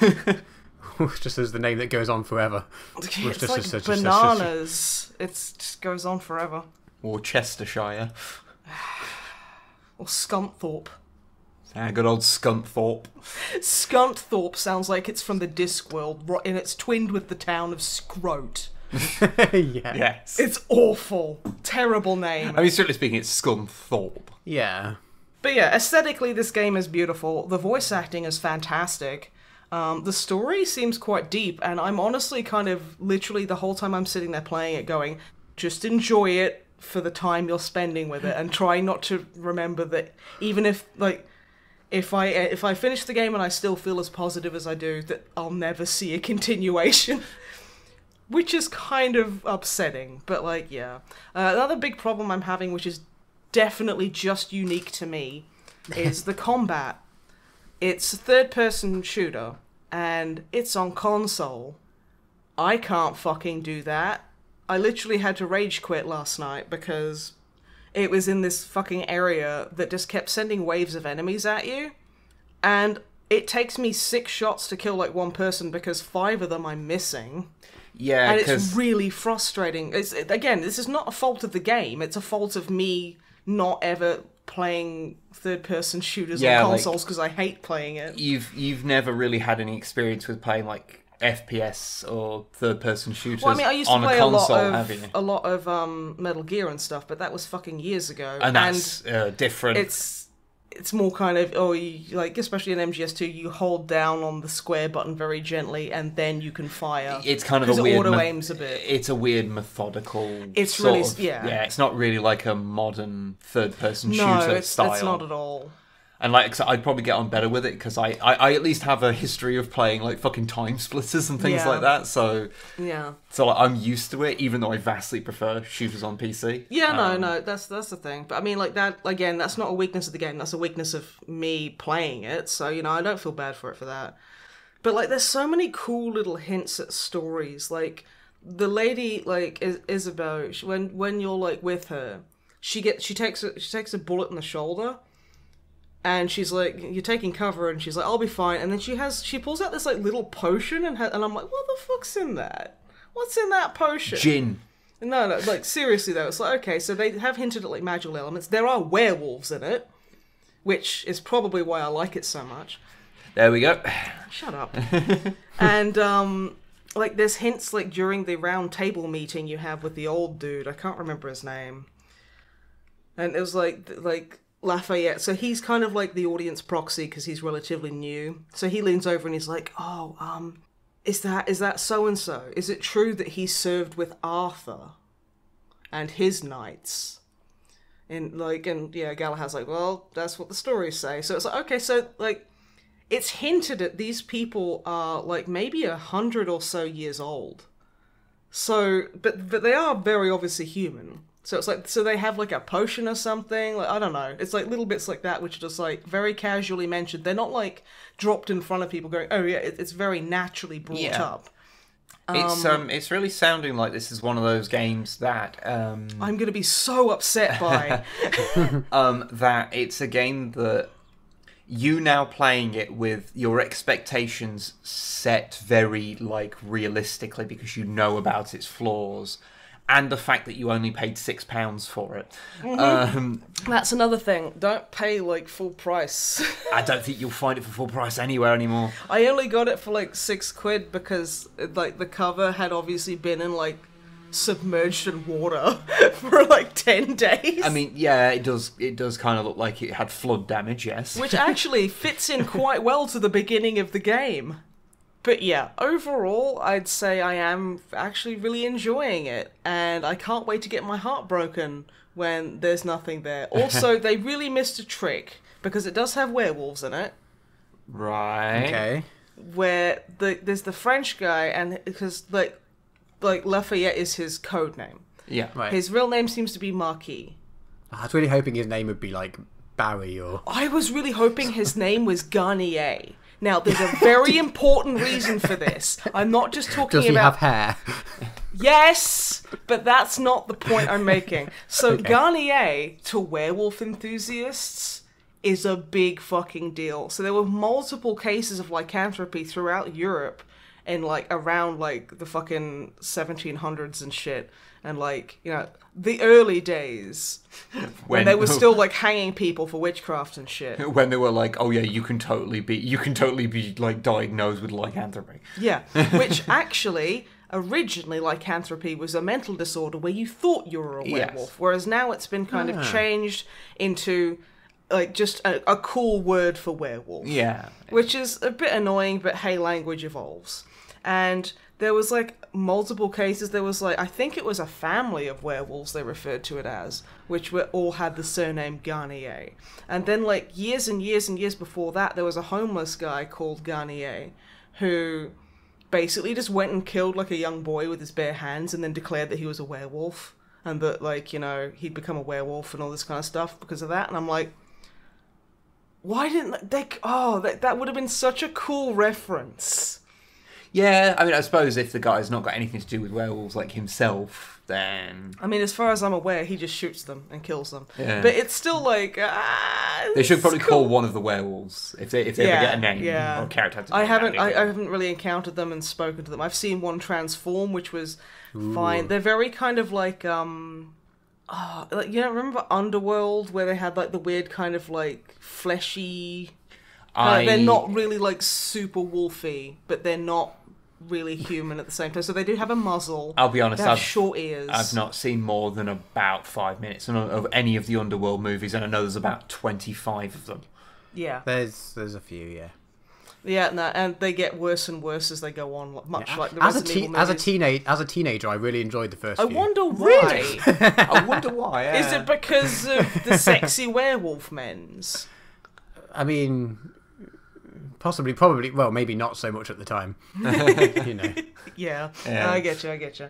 Just as the name that goes on forever.
It's like bananas. It just goes on forever.
Or Chestershire.
Or Scunthorpe.
Good old Scunthorpe.
Scunthorpe sounds like it's from the Discworld, and it's twinned with the town of Scroat.
Yeah.
Yes.
It's awful. Terrible name.
I mean, strictly speaking, it's Scunthorpe.
Yeah.
But yeah, aesthetically, this game is beautiful. The voice acting is fantastic. The story seems quite deep, and I'm honestly kind of literally the whole time I'm sitting there playing it going, just enjoy it for the time you're spending with it, and try not to remember that even if, like, if I finish the game and I still feel as positive as I do, that I'll never see a continuation. Which is kind of upsetting, but like, yeah. Another big problem I'm having, which is definitely just unique to me, is the combat. It's a third-person shooter, and it's on console. I can't fucking do that. I literally had to rage quit last night because it was in this fucking area that just kept sending waves of enemies at you, and it takes me 6 shots to kill like one person because 5 of them I'm missing.
Yeah,
and it's really frustrating. Again, this is not a fault of the game. It's a fault of me not ever playing third-person shooters on consoles because I hate playing it.
You've never really had any experience with playing like FPS or third-person shooters.
Well, I mean, I used to
on
play
a console,
a lot of Metal Gear and stuff, but that was fucking years ago.
And that's different.
It's more kind of, like, especially in MGS2, you hold down on the square button very gently, and then you can fire.
It's kind of a weird...
auto aims a bit.
It's a weird methodical
It's
sort
really,
of,
yeah,
it's not really like a modern third-person shooter style.
No, it's not at all.
And like, so I'd probably get on better with it because I at least have a history of playing like fucking time splitters and things like that. So
yeah,
so like, I'm used to it, even though I vastly prefer shooters on PC.
Yeah, no, that's the thing. But I mean, like that again, that's not a weakness of the game. That's a weakness of me playing it. So I don't feel bad for it for that. But like, there's so many cool little hints at stories. Like the lady, like Isabel, when you're like with her, she takes a bullet in the shoulder. And she's like, you're taking cover, and she's like, I'll be fine. And then she pulls out this like little potion, and I'm like, what the fuck's in that? What's in that potion?
Gin.
No, like seriously though, it's like, okay, so they have hinted at like magical elements. There are werewolves in it, which is probably why I like it so much.
There we go.
Shut up. And like there's hints like during the round table meeting you have with the old dude. I can't remember his name. And it was like Lafayette, so he's kind of like the audience proxy because he's relatively new. So he leans over and he's like, is that so-and-so? Is it true that he served with Arthur and his knights? And Galahad's like, well, that's what the stories say. So it's like, okay, so like, it's hinted at these people are like maybe 100 or so years old. So, but they are very obviously human. So it's like, so they have like a potion or something, like, I don't know. It's like little bits like that which are just like very casually mentioned. They're not like dropped in front of people going, oh yeah, it's very naturally brought up.
It's really sounding like this is one of those games that
I'm going to be so upset by.
That it's a game that you now playing it with your expectations set very like realistically because you know about its flaws. And the fact that you only paid £6 for it.
Mm-hmm. That's another thing. Don't pay, like, full price.
I don't think you'll find it for full price anywhere anymore.
I only got it for, like, £6 because, like, the cover had obviously been in, like, submerged in water for, like, 10 days.
I mean, yeah, it does kind of look like it had flood damage, yes.
Which actually fits in quite well to the beginning of the game. But yeah, overall, I'd say I am actually really enjoying it, and I can't wait to get my heart broken when there's nothing there. Also, they really missed a trick, because it does have werewolves in it.
Right.
Okay.
Where there's the French guy, and because, like Lafayette is his code name.
Yeah.
Right.
His real name seems to be Marquis.
I was really hoping his name would be, like, Barry or...
I was really hoping his name was Garnier. Now, there's a very important reason for this. I'm not just talking about...
Does he have hair?
Yes, but that's not the point I'm making. So Garnier, to werewolf enthusiasts, is a big fucking deal. So there were multiple cases of lycanthropy throughout Europe in, like, around, like, the fucking 1700s and shit. And, like, you know, the early days when they were still, like, hanging people for witchcraft and shit.
When they were like, oh yeah, you can totally be like diagnosed with lycanthropy.
Yeah, which actually, originally lycanthropy was a mental disorder where you thought you were a werewolf, whereas now it's been kind of changed into, like, just a cool word for werewolf.
Yeah.
Which is a bit annoying, but hey, language evolves. And there was, like, multiple cases. There was, like, I think it was a family of werewolves they referred to it as, which all had the surname Garnier. And then, like, years and years and years before that, there was a homeless guy called Garnier who basically just went and killed, like, a young boy with his bare hands and then declared that he was a werewolf and that, like, you know, he'd become a werewolf and all this kind of stuff because of that. And I'm like, why didn't they... Oh, that would have been such a cool reference.
Yeah, I mean, I suppose if the guy's not got anything to do with werewolves like himself, then...
I mean, as far as I'm aware, he just shoots them and kills them.
Yeah.
But it's still like...
they should probably call one of the werewolves if they ever get a name or a character.
I haven't really encountered them and spoken to them. I've seen one transform, which was fine. They're very kind of like... like, you know, remember Underworld, where they had, like, the weird kind of, like, fleshy... they're not really, like, super wolfy, but they're not really human at the same time. So they do have a muzzle.
I'll be honest,
they have short ears.
I've not seen more than about 5 minutes of any of the Underworld movies, and I know there's about 25 of them.
Yeah.
There's a few, yeah.
Yeah, no, and they get worse and worse as they go on, much like the Resident Evil movies.
As a teenager, I really enjoyed the first few.
I wonder why.
I wonder why. Yeah.
Is it because of the sexy werewolf men's?
I mean... Possibly, probably, well, maybe not so much at the time. You know.
Yeah. I get you.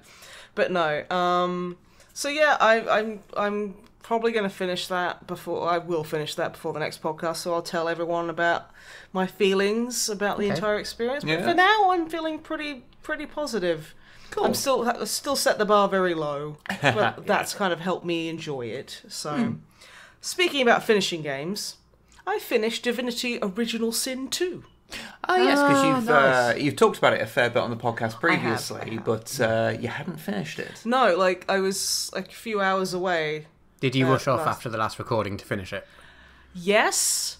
But no. So yeah, I'm probably going to finish that before... I will finish that before the next podcast, so I'll tell everyone about my feelings about the entire experience. But for now, I'm feeling pretty positive. Cool. I'm still set the bar very low, but that's kind of helped me enjoy it. So, speaking about finishing games... I finished Divinity Original Sin 2.
Oh, yes, because you've talked about it a fair bit on the podcast previously, I have. But you hadn't finished it.
No, like, I was like a few hours away.
Did you rush off after the last recording to finish it?
Yes.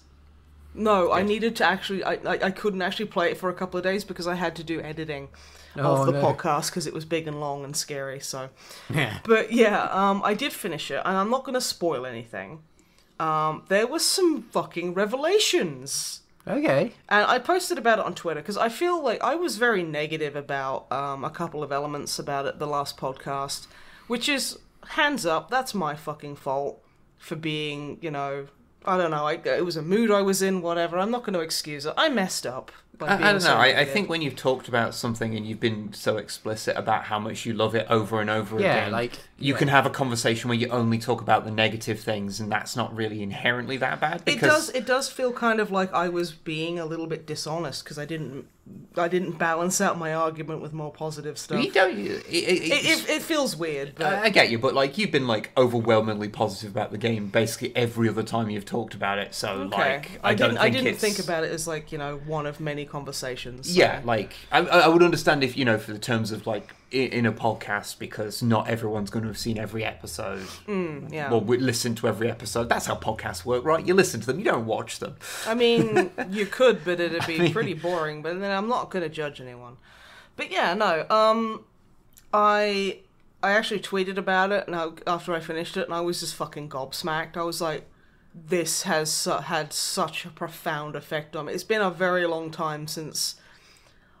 No, good. I needed to actually... I couldn't actually play it for a couple of days because I had to do editing of the podcast because it was big and long and scary, so...
Yeah.
But yeah, I did finish it, and I'm not going to spoil anything. There was some fucking revelations.
Okay.
And I posted about it on Twitter because I feel like I was very negative about a couple of elements about it the last podcast, which is, hands up, that's my fucking fault for being, you know, I don't know, it was a mood I was in, whatever. I'm not going to excuse it. I messed up.
I don't know. I think when you've talked about something and you've been so explicit about how much you love it over and over again,
like
you can have a conversation where you only talk about the negative things, and that's not really inherently that bad. Because...
It does feel kind of like I was being a little bit dishonest because I didn't balance out my argument with more positive stuff.
You don't.
It feels weird. But...
I get you, but like you've been like overwhelmingly positive about the game basically every other time you've talked about it. So like I didn't
think about it as like, you know, one of many conversations. So.
Yeah, like I would understand if, you know, for the terms of like in a podcast, because not everyone's going to have seen every episode.
Yeah.
Or listen to every episode. That's how podcasts work, right? You listen to them, you don't watch them.
I mean, you could, but it'd be pretty boring. But then I'm not going to judge anyone. But yeah, no. I actually tweeted about it after I finished it, and I was just fucking gobsmacked. I was like, this has had such a profound effect on me. It's been a very long time since...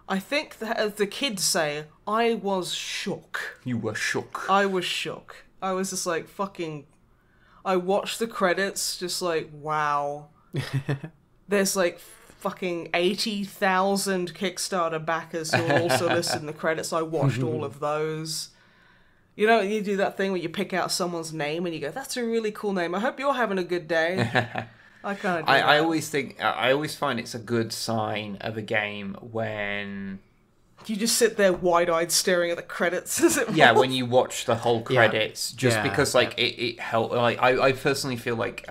I think as the kids say, I was shook.
You were shook.
I was shook. I was just like, fucking... I watched the credits, just like, wow. There's like fucking 80,000 Kickstarter backers who are also listed in the credits. I watched all of those. You know, you do that thing where you pick out someone's name and you go, that's a really cool name. I hope you're having a good day. I kind of do
I always find it's a good sign of a game when
You just sit there wide-eyed staring at the credits as it
Yeah,
rolls.
when you watch the whole credits, because like it helped. Like I personally feel like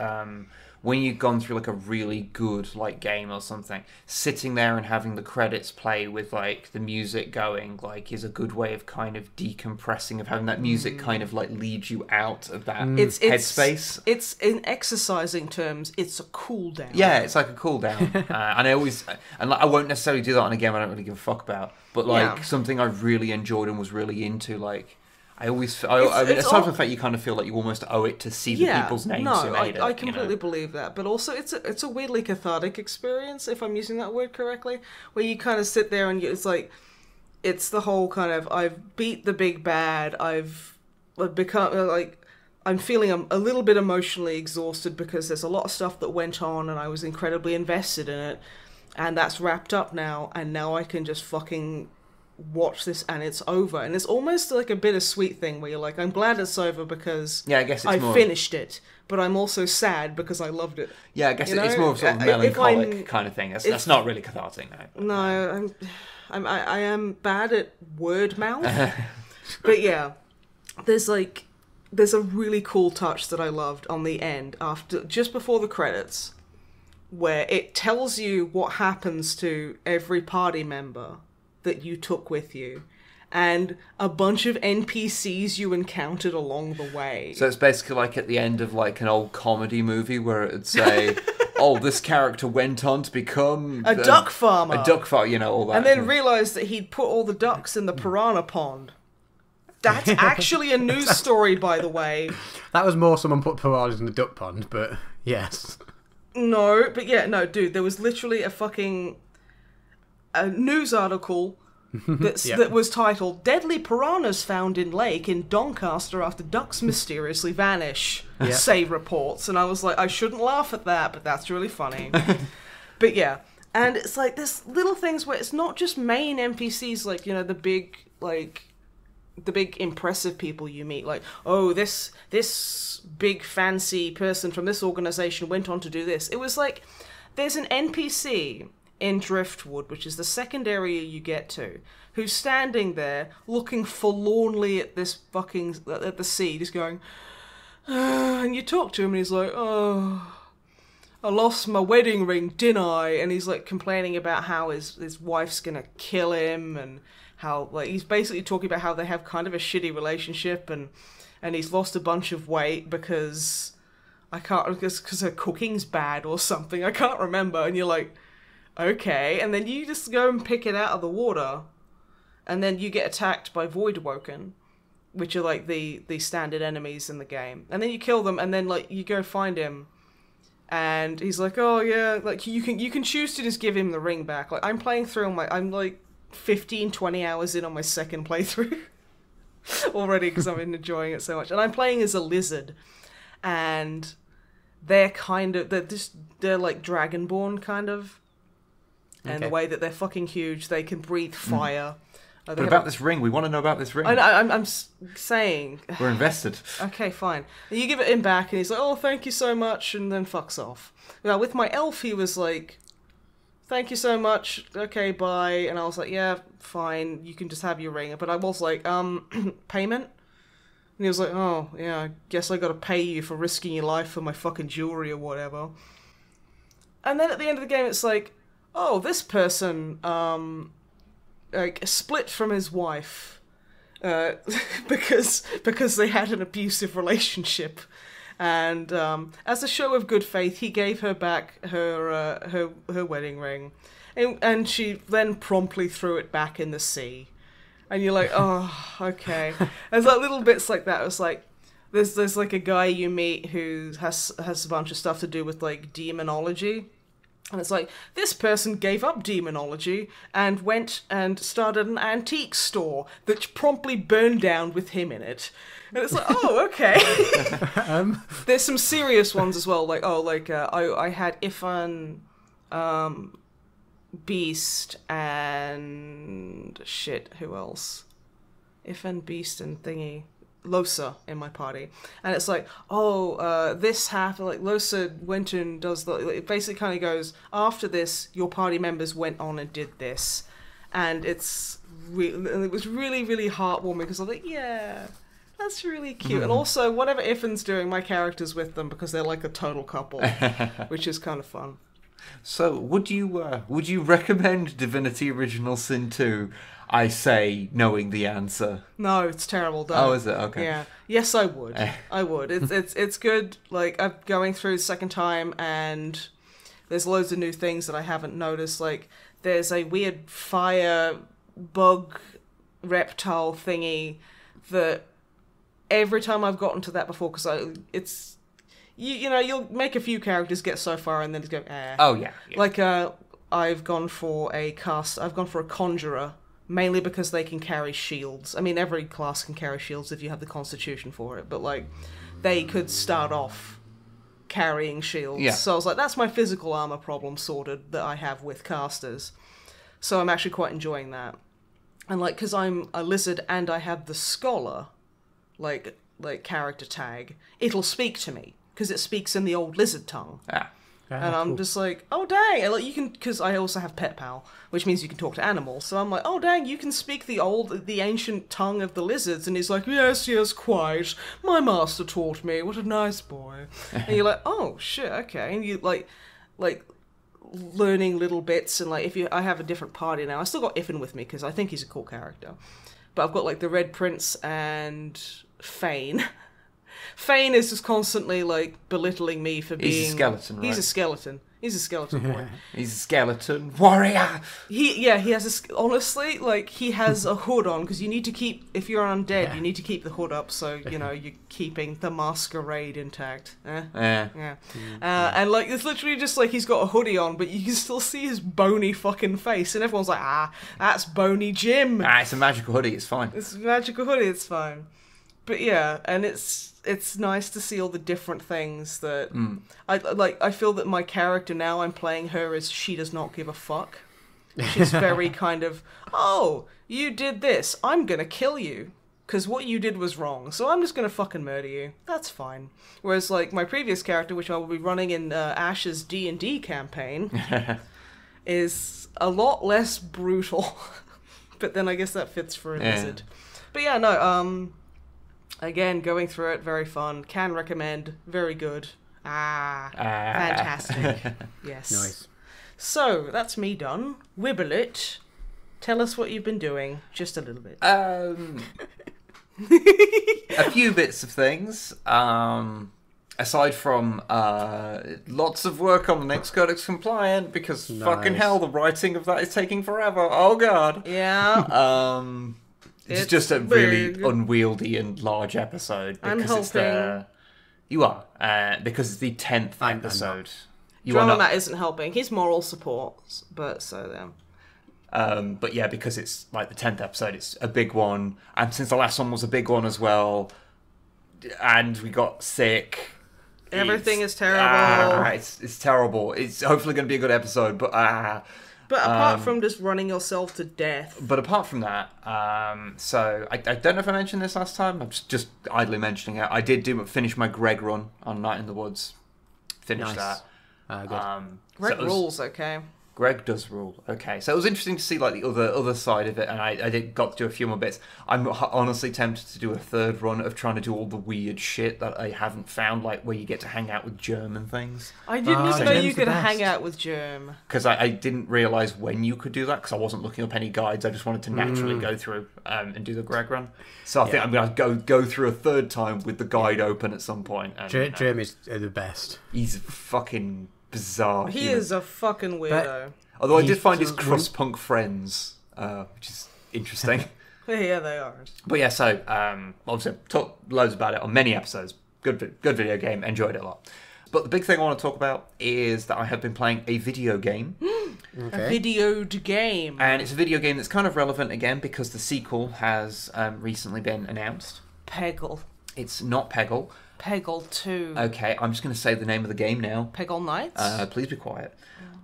when you've gone through like a really good like game or something, sitting there and having the credits play with like the music going like is a good way of kind of decompressing, of having that music kind of like lead you out of that headspace.
It's in exercising terms, it's a cool down.
Yeah, it's like a cool down. And I always, and like, I won't necessarily do that on a game I don't really give a fuck about, but like something I really enjoyed and was really into, like I mean, aside from the fact you kind of feel like you almost owe it to see the people's names who made it.
I completely believe that, but also it's a weirdly cathartic experience, if I'm using that word correctly, where you kind of sit there and it's like, it's the whole kind of, I've beat the big bad, I've become, like, I'm feeling a little bit emotionally exhausted because there's a lot of stuff that went on and I was incredibly invested in it, and that's wrapped up now, and now I can just fucking watch this and it's over. And it's almost like a bittersweet thing where you're like, I'm glad it's over because
I guess it's more...
finished it, but I'm also sad because I loved it.
Yeah, I guess it's more of sort of melancholic kind of thing. That's not really cathartic, no.
No, I am bad at word mouth. But yeah, there's a really cool touch that I loved on the end, just before the credits, where it tells you what happens to every party member that you took with you, and a bunch of NPCs you encountered along the way.
So it's basically like at the end of like an old comedy movie where it'd say, oh, this character went on to become...
a duck farmer.
A duck farmer, you know, all that.
And then realised that he'd put all the ducks in the piranha pond. That's actually a news story, by the way.
That was more someone put piranhas in the duck pond, but yes.
No, but yeah, no, dude, there was literally a news article that was titled "Deadly Piranhas Found in Lake in Doncaster After Ducks Mysteriously Vanish," say reports. And I was like, I shouldn't laugh at that, but that's really funny. But yeah, and it's like there's little things where it's not just main NPCs, like, you know, the big impressive people you meet, like, oh, this big fancy person from this organization went on to do this. It was like, there's an NPC in Driftwood, which is the second area you get to, who's standing there looking forlornly at this at the sea, just going, and you talk to him and he's like, oh, I lost my wedding ring, didn't I? And he's like complaining about how his wife's gonna kill him, and how, like, he's basically talking about how they have kind of a shitty relationship, and he's lost a bunch of weight because her cooking's bad or something, I can't remember. And you're like, okay, and then you just go and pick it out of the water, and then you get attacked by Voidwoken, which are like the standard enemies in the game, and then you kill them, and then like you go find him, and he's like, oh yeah, like you can choose to just give him the ring back. Like, I'm playing through I'm like 15-20 hours in on my second playthrough already because I've been enjoying it so much, and I'm playing as a lizard, and they're like dragonborn kind of. And the way that they're fucking huge, they can breathe fire.
But about this ring, we want to know about this ring.
I'm saying...
We're invested.
Okay, fine. And you give it him back, and he's like, oh, thank you so much, and then fucks off. Now, with my elf, he was like, thank you so much, okay, bye. And I was like, yeah, fine, you can just have your ring. But I was like, payment? And he was like, oh, yeah, I guess I gotta pay you for risking your life for my fucking jewelry or whatever. And then at the end of the game, it's like, oh, this person, like, split from his wife, because they had an abusive relationship, and as a show of good faith, he gave her back her wedding ring, and she then promptly threw it back in the sea, and you're like, oh, okay. There's like little bits like that. It's like there's like a guy you meet who has a bunch of stuff to do with like demonology. And it's like, this person gave up demonology and went and started an antique store that promptly burned down with him in it. And it's like, oh, okay. There's some serious ones as well. Like, I had Ifan, Beast, and... shit, who else? Ifan, Beast, and thingy... Losa in my party, and it's like, this happened, like Losa went and does it basically kind of goes, after this your party members went on and did this, and it was really, really heartwarming because I was like, yeah, that's really cute. And also, whatever Iffin's doing, my character's with them because they're like a total couple, which is kind of fun.
So, would you recommend Divinity Original Sin 2? I say, knowing the answer.
No, it's terrible. Don't.
Oh, is it? Okay.
Yeah. Yes, I would. I would. It's good. Like, I'm going through the second time, and there's loads of new things that I haven't noticed. Like, there's a weird fire bug reptile thingy that every time I've gotten to that before, because it's you know, you'll make a few characters get so far and then just go, eh.
Oh yeah.
Like I've gone for a conjurer, mainly because they can carry shields. I mean, every class can carry shields if you have the constitution for it, but like they could start off carrying shields.
Yeah.
So I was like, that's my physical armor problem sorted that I have with casters. So I'm actually quite enjoying that. And like, because I'm a lizard and I have the scholar, like character tag, it'll speak to me because it speaks in the old lizard tongue.
Ah.
And I'm just like, oh dang! And like you can, because I also have Pet Pal, which means you can talk to animals. So I'm like, oh dang, you can speak the ancient tongue of the lizards. And he's like, yes, quite. My master taught me. What a nice boy. And you're like, oh shit, okay. And you like learning little bits. And like, I have a different party now. I still got Iffin with me because I think he's a cool character. But I've got like the Red Prince and Fane. Fane is just constantly like belittling me for being.
He's a skeleton, right?
He's a skeleton. He's a skeleton boy.
He's a skeleton warrior.
He has honestly, like, he has a hood on because you need to keep, if you're undead, you need to keep the hood up so you know you're keeping the masquerade intact. Yeah. And like it's literally just like he's got a hoodie on, but you can still see his bony fucking face, and everyone's like, that's bony Jim.
It's a magical hoodie. It's fine.
It's a magical hoodie. It's fine. But yeah, and it's nice to see all the different things that I feel that my character now, I'm playing her as she does not give a fuck. She's very kind of, oh, you did this, I'm gonna kill you because what you did was wrong, so I'm just gonna fucking murder you. That's fine. Whereas like my previous character, which I will be running in Ash's D&D campaign, is a lot less brutal. But then I guess that fits for a lizard. But yeah, no, again, going through it, very fun. Can recommend. Very good. Fantastic. Yes.
Nice.
So, that's me done. Wibbelit, tell us what you've been doing. Just a little bit.
A few bits of things. Aside from lots of work on the next Codex Compliant, because fucking hell, the writing of that is taking forever. Oh, God.
Yeah.
It's just a really unwieldy and large episode.
I'm
because
helping.
You are. Because it's the 10th episode.
Drama Matt isn't helping. He's moral support, but so then.
But yeah, because it's like the 10th episode, it's a big one. And since the last one was a big one as well, and we got sick.
Everything is terrible.
It's terrible. It's hopefully going to be a good episode, but
But apart from just running yourself to death.
But apart from that, so I don't know if I mentioned this last time. I'm just idly mentioning it. I did finish my Greg run on Night in the Woods. Finished that.
Good.
Greg rules, okay.
Greg does rule. Okay, so it was interesting to see like the other side of it, and I got to do a few more bits. I'm honestly tempted to do a third run of trying to do all the weird shit that I haven't found, like where you get to hang out with Germ and things.
I didn't even know you could hang out with Germ.
Because I didn't realise when you could do that, because I wasn't looking up any guides. I just wanted to naturally go through and do the Greg run. So I think I'm going to go through a third time with the guide open at some point. And,
Germ is the best.
He's fucking bizarre.
He is a fucking weirdo.
Although I did find his cross-punk friends, which is interesting.
Yeah, they are.
But yeah, so obviously I've talked loads about it on many episodes. Good video game, enjoyed it a lot. But the big thing I want to talk about is that I have been playing a video game.
A videoed game.
And it's a video game that's kind of relevant again because the sequel has recently been announced.
Peggle.
It's not Peggle.
Peggle 2.
Okay, I'm just going to say the name of the game now.
Peggle Knights?
Please be quiet.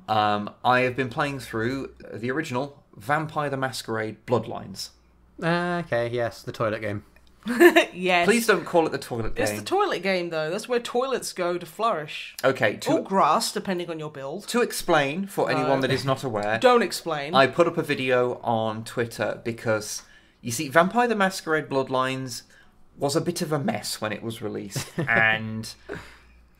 I have been playing through the original Vampire The Masquerade Bloodlines.
Okay, yes, the toilet game.
Yes.
Please don't call it the toilet game.
It's the toilet game, though. That's where toilets go to flourish.
Okay,
Or grass, depending on your build.
to explain, for anyone that is not aware,
Don't explain.
I put up a video on Twitter because, you see, Vampire the Masquerade Bloodlines was a bit of a mess when it was released, and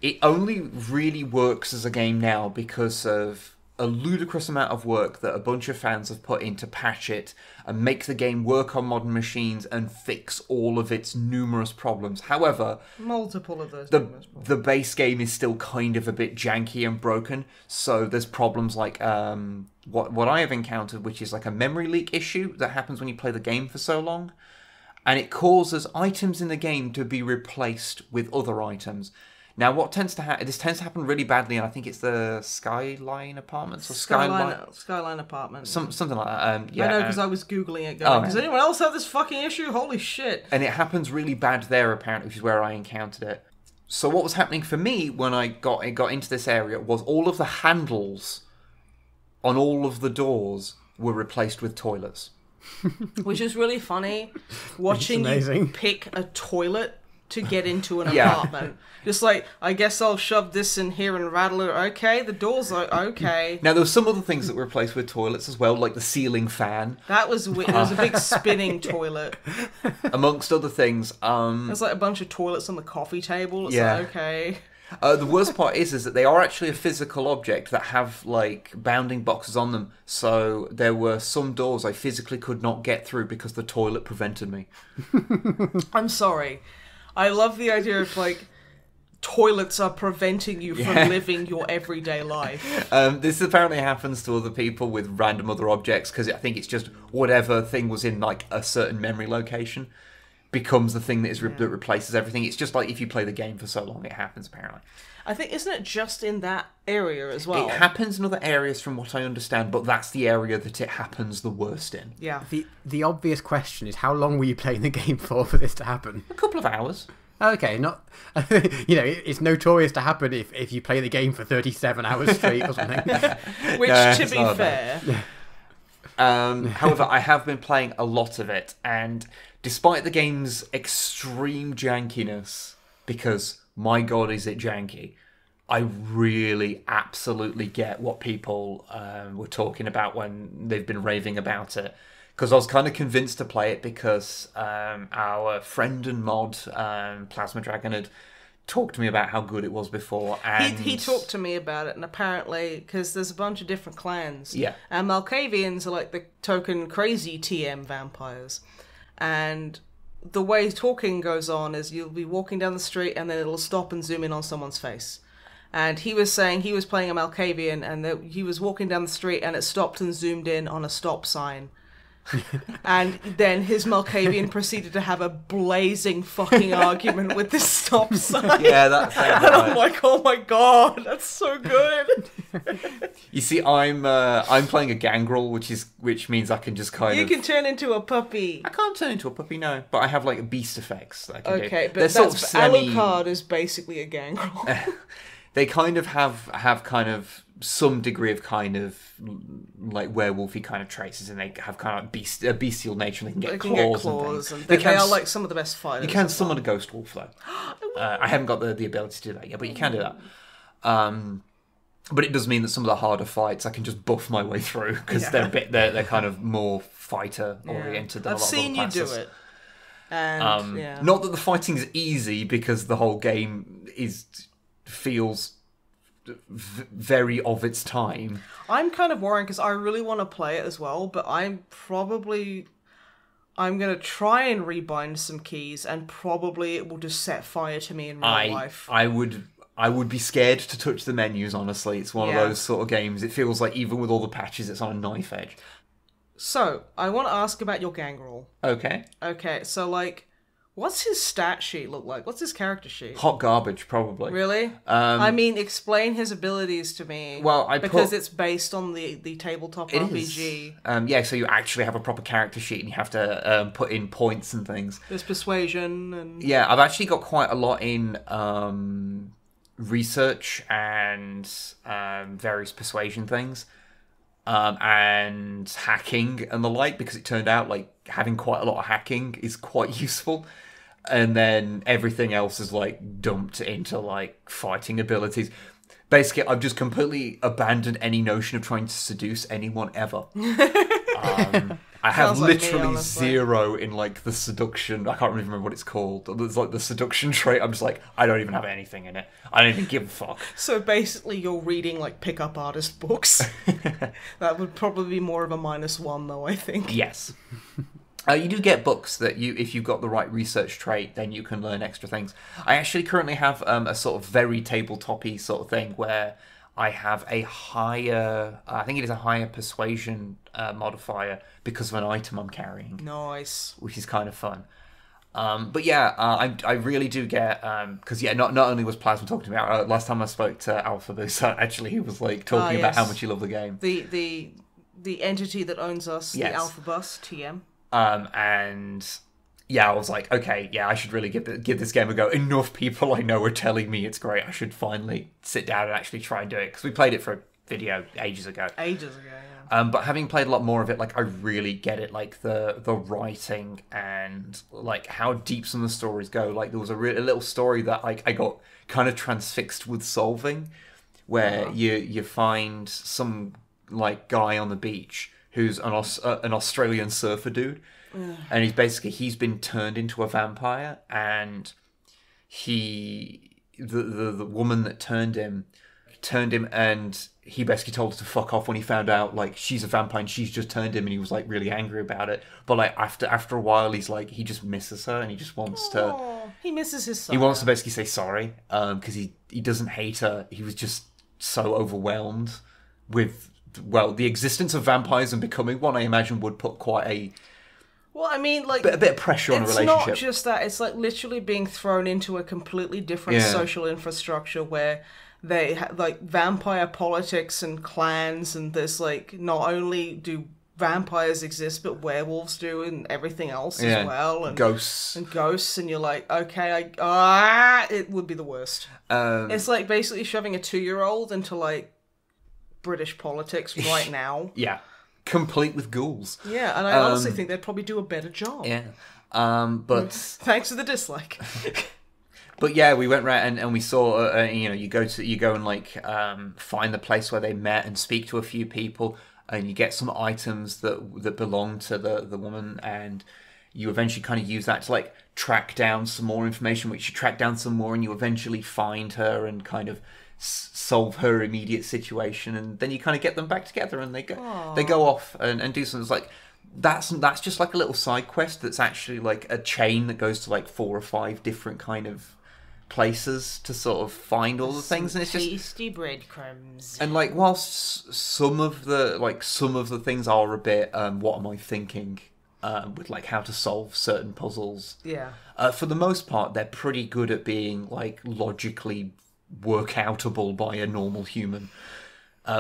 it only really works as a game now because of a ludicrous amount of work that a bunch of fans have put in to patch it and make the game work on modern machines and fix all of its numerous problems. However,
multiple of those.
the base game is still kind of a bit janky and broken, so there's problems like what I have encountered, which is like a memory leak issue that happens when you play the game for so long, and it causes items in the game to be replaced with other items. Now, what tends to happen? This tends to happen really badly, and I think it's the Skyline Apartments or
Skyline Apartments.
Something like that. Yeah,
I know, because I was googling it. Going, does anyone else have this fucking issue? Holy shit!
And it happens really bad there, apparently, which is where I encountered it. So, what was happening for me when I got into this area was all of the handles on all of the doors were replaced with toilets,
which is really funny. Watching you pick a toilet to get into an apartment. Just like, I guess I'll shove this in here and rattle it. Okay, the doors are okay.
Now, there were some other things that were replaced with toilets as well, like the ceiling fan.
That was weird. It was a big spinning toilet.
Amongst other things.
There's like a bunch of toilets on the coffee table. It's like, okay.
The worst part is that they are actually a physical object that have, like, bounding boxes on them. So there were some doors I physically could not get through because the toilet prevented me.
I'm sorry. I love the idea of, like, toilets are preventing you from living your everyday life.
This apparently happens to other people with random other objects, because I think it's just whatever thing was in, like, a certain memory location becomes the thing that is that replaces everything. It's just like if you play the game for so long, it happens, apparently.
I think, isn't it just in that area as well?
It happens in other areas from what I understand, but that's the area that it happens the worst in.
Yeah.
The obvious question is, how long were you playing the game for this to happen?
A couple of hours.
Okay, not... it's notorious to happen if you play the game for 37 hours straight or something.
Which, to be fair...
However, I have been playing a lot of it, and despite the game's extreme jankiness, because, my god, is it janky, I really absolutely get what people were talking about when they've been raving about it. Because I was kind of convinced to play it because our friend and mod, Plasma Dragon, had talked to me about how good it was before. And
he talked to me about it, and apparently, because there's a bunch of different clans.
Yeah.
And Malkavians are like the token crazy TM vampires. And the way talking goes on is you'll be walking down the street and then it'll stop and zoom in on someone's face. And he was saying he was playing a Malkavian and that he was walking down the street and it stopped and zoomed in on a stop sign. And then his Malkavian proceeded to have a blazing fucking argument with this stop sign.
Yeah, that sounds
and I'm like, oh my god, that's so good.
You see, I'm playing a gangrel, which means I can just kind of...
You can turn into a puppy.
I can't turn into a puppy, no, but I have like beast effects that I can do.
Okay, but
They're sort of
Alucard is basically a gangrel.
They kind of have kind of some degree of kind of like werewolfy kind of traces, and they have kind of a bestial nature, and they can get claws and things.
They are like some of the best fighters.
You can summon a ghost wolf though. I haven't got the ability to do that yet, but you can do that. But it does mean that some of the harder fights I can just buff my way through because they're kind of more fighter oriented than
I've
a lot
seen
of other classes.
You do it. And
not that the fighting is easy, because the whole game feels very of its time.
I'm kind of worried because I really want to play it as well, but I'm going to try and rebind some keys, and probably it will just set fire to me in real life.
I would be scared to touch the menus, honestly. It's one of those sort of games. It feels like even with all the patches, it's on a knife edge.
So, I want to ask about your gangrel.
Okay,
so like, what's his stat sheet look like? What's his character sheet?
Hot garbage, probably.
Really? I mean, explain his abilities to me.
Well,
because it's based on the tabletop RPG.
So you actually have a proper character sheet, and you have to put in points and things.
There's persuasion and...
Yeah, I've actually got quite a lot in research and various persuasion things. And hacking and the like, because it turned out like having quite a lot of hacking is quite useful. and then everything else is like dumped into like fighting abilities. Basically, I've just completely abandoned any notion of trying to seduce anyone ever. I have
Sounds like me,
literally
honestly.
0 in like the seduction. I can't even remember what it's called. It's like the seduction trait. I'm just like, I don't even have anything in it. I don't even give a fuck.
So basically, you're reading like pickup artist books. That would probably be more of a -1, though. I think.
Yes. You do get books that if you've got the right research trait, then you can learn extra things. I actually currently have a sort of very tabletop-y sort of thing where I have a higher, I think it is a higher persuasion modifier because of an item I'm carrying,
Nice.
which is kind of fun. But yeah, I really do get, because not only was Plasma talking about, last time I spoke to Alpha Boost, actually he was like talking about how
yes.
much he loved the game.
The entity that owns us,
Yes.
the Alpha Bus TM.
And yeah, I was like, okay, yeah, I should really give this game a go. Enough people I know are telling me it's great. I should finally sit down and actually try and do it, because we played it for a video ages ago.
Ages ago, yeah.
But having played a lot more of it, like I really get it, like the writing and like how deep some of the stories go. Like there was a little story that like I got kind of transfixed with solving, where you find some like guy on the beach who's an Australian surfer dude, and he's been turned into a vampire, and the woman that turned him, and he basically told her to fuck off when he found out like she's a vampire and she's just turned him, and he was like really angry about it. But like after a while, he's like, he just misses her and he just wants to.
Oh, he misses his son.
He wants to basically say sorry, because he doesn't hate her. He was just so overwhelmed with, well, the existence of vampires and becoming one. I imagine would put quite a
Well, I mean, like
bit of pressure on a
it's
relationship.
not just that; it's like literally being thrown into a completely different
Yeah.
social infrastructure where they like vampire politics and clans, and there's like not only do vampires exist, but werewolves do, and everything else
Yeah.
as well, and
Ghosts.
and you're like, okay, it would be the worst. It's like basically shoving a 2-year-old into like British politics right now.
Yeah, complete with ghouls.
Yeah, and I honestly think they'd probably do a better job.
Yeah, but
Thanks for the dislike.
but yeah, we went round and we saw. You go and like find the place where they met and speak to a few people, and you get some items that belong to the woman, and you eventually kind of use that to like track down some more information, which you track down some more, and you eventually find her and kind of solve her immediate situation, and then you kind of get them back together, and they go off and do something. It's like that's just like a little side quest that's actually like a chain that goes to like 4 or 5 different kind of places to sort of find all the things, and it's just
tasty breadcrumbs.
and like whilst some of the things are a bit what am I thinking with like how to solve certain puzzles,
Yeah.
for the most part they're pretty good at being like logically work-outable by a normal human,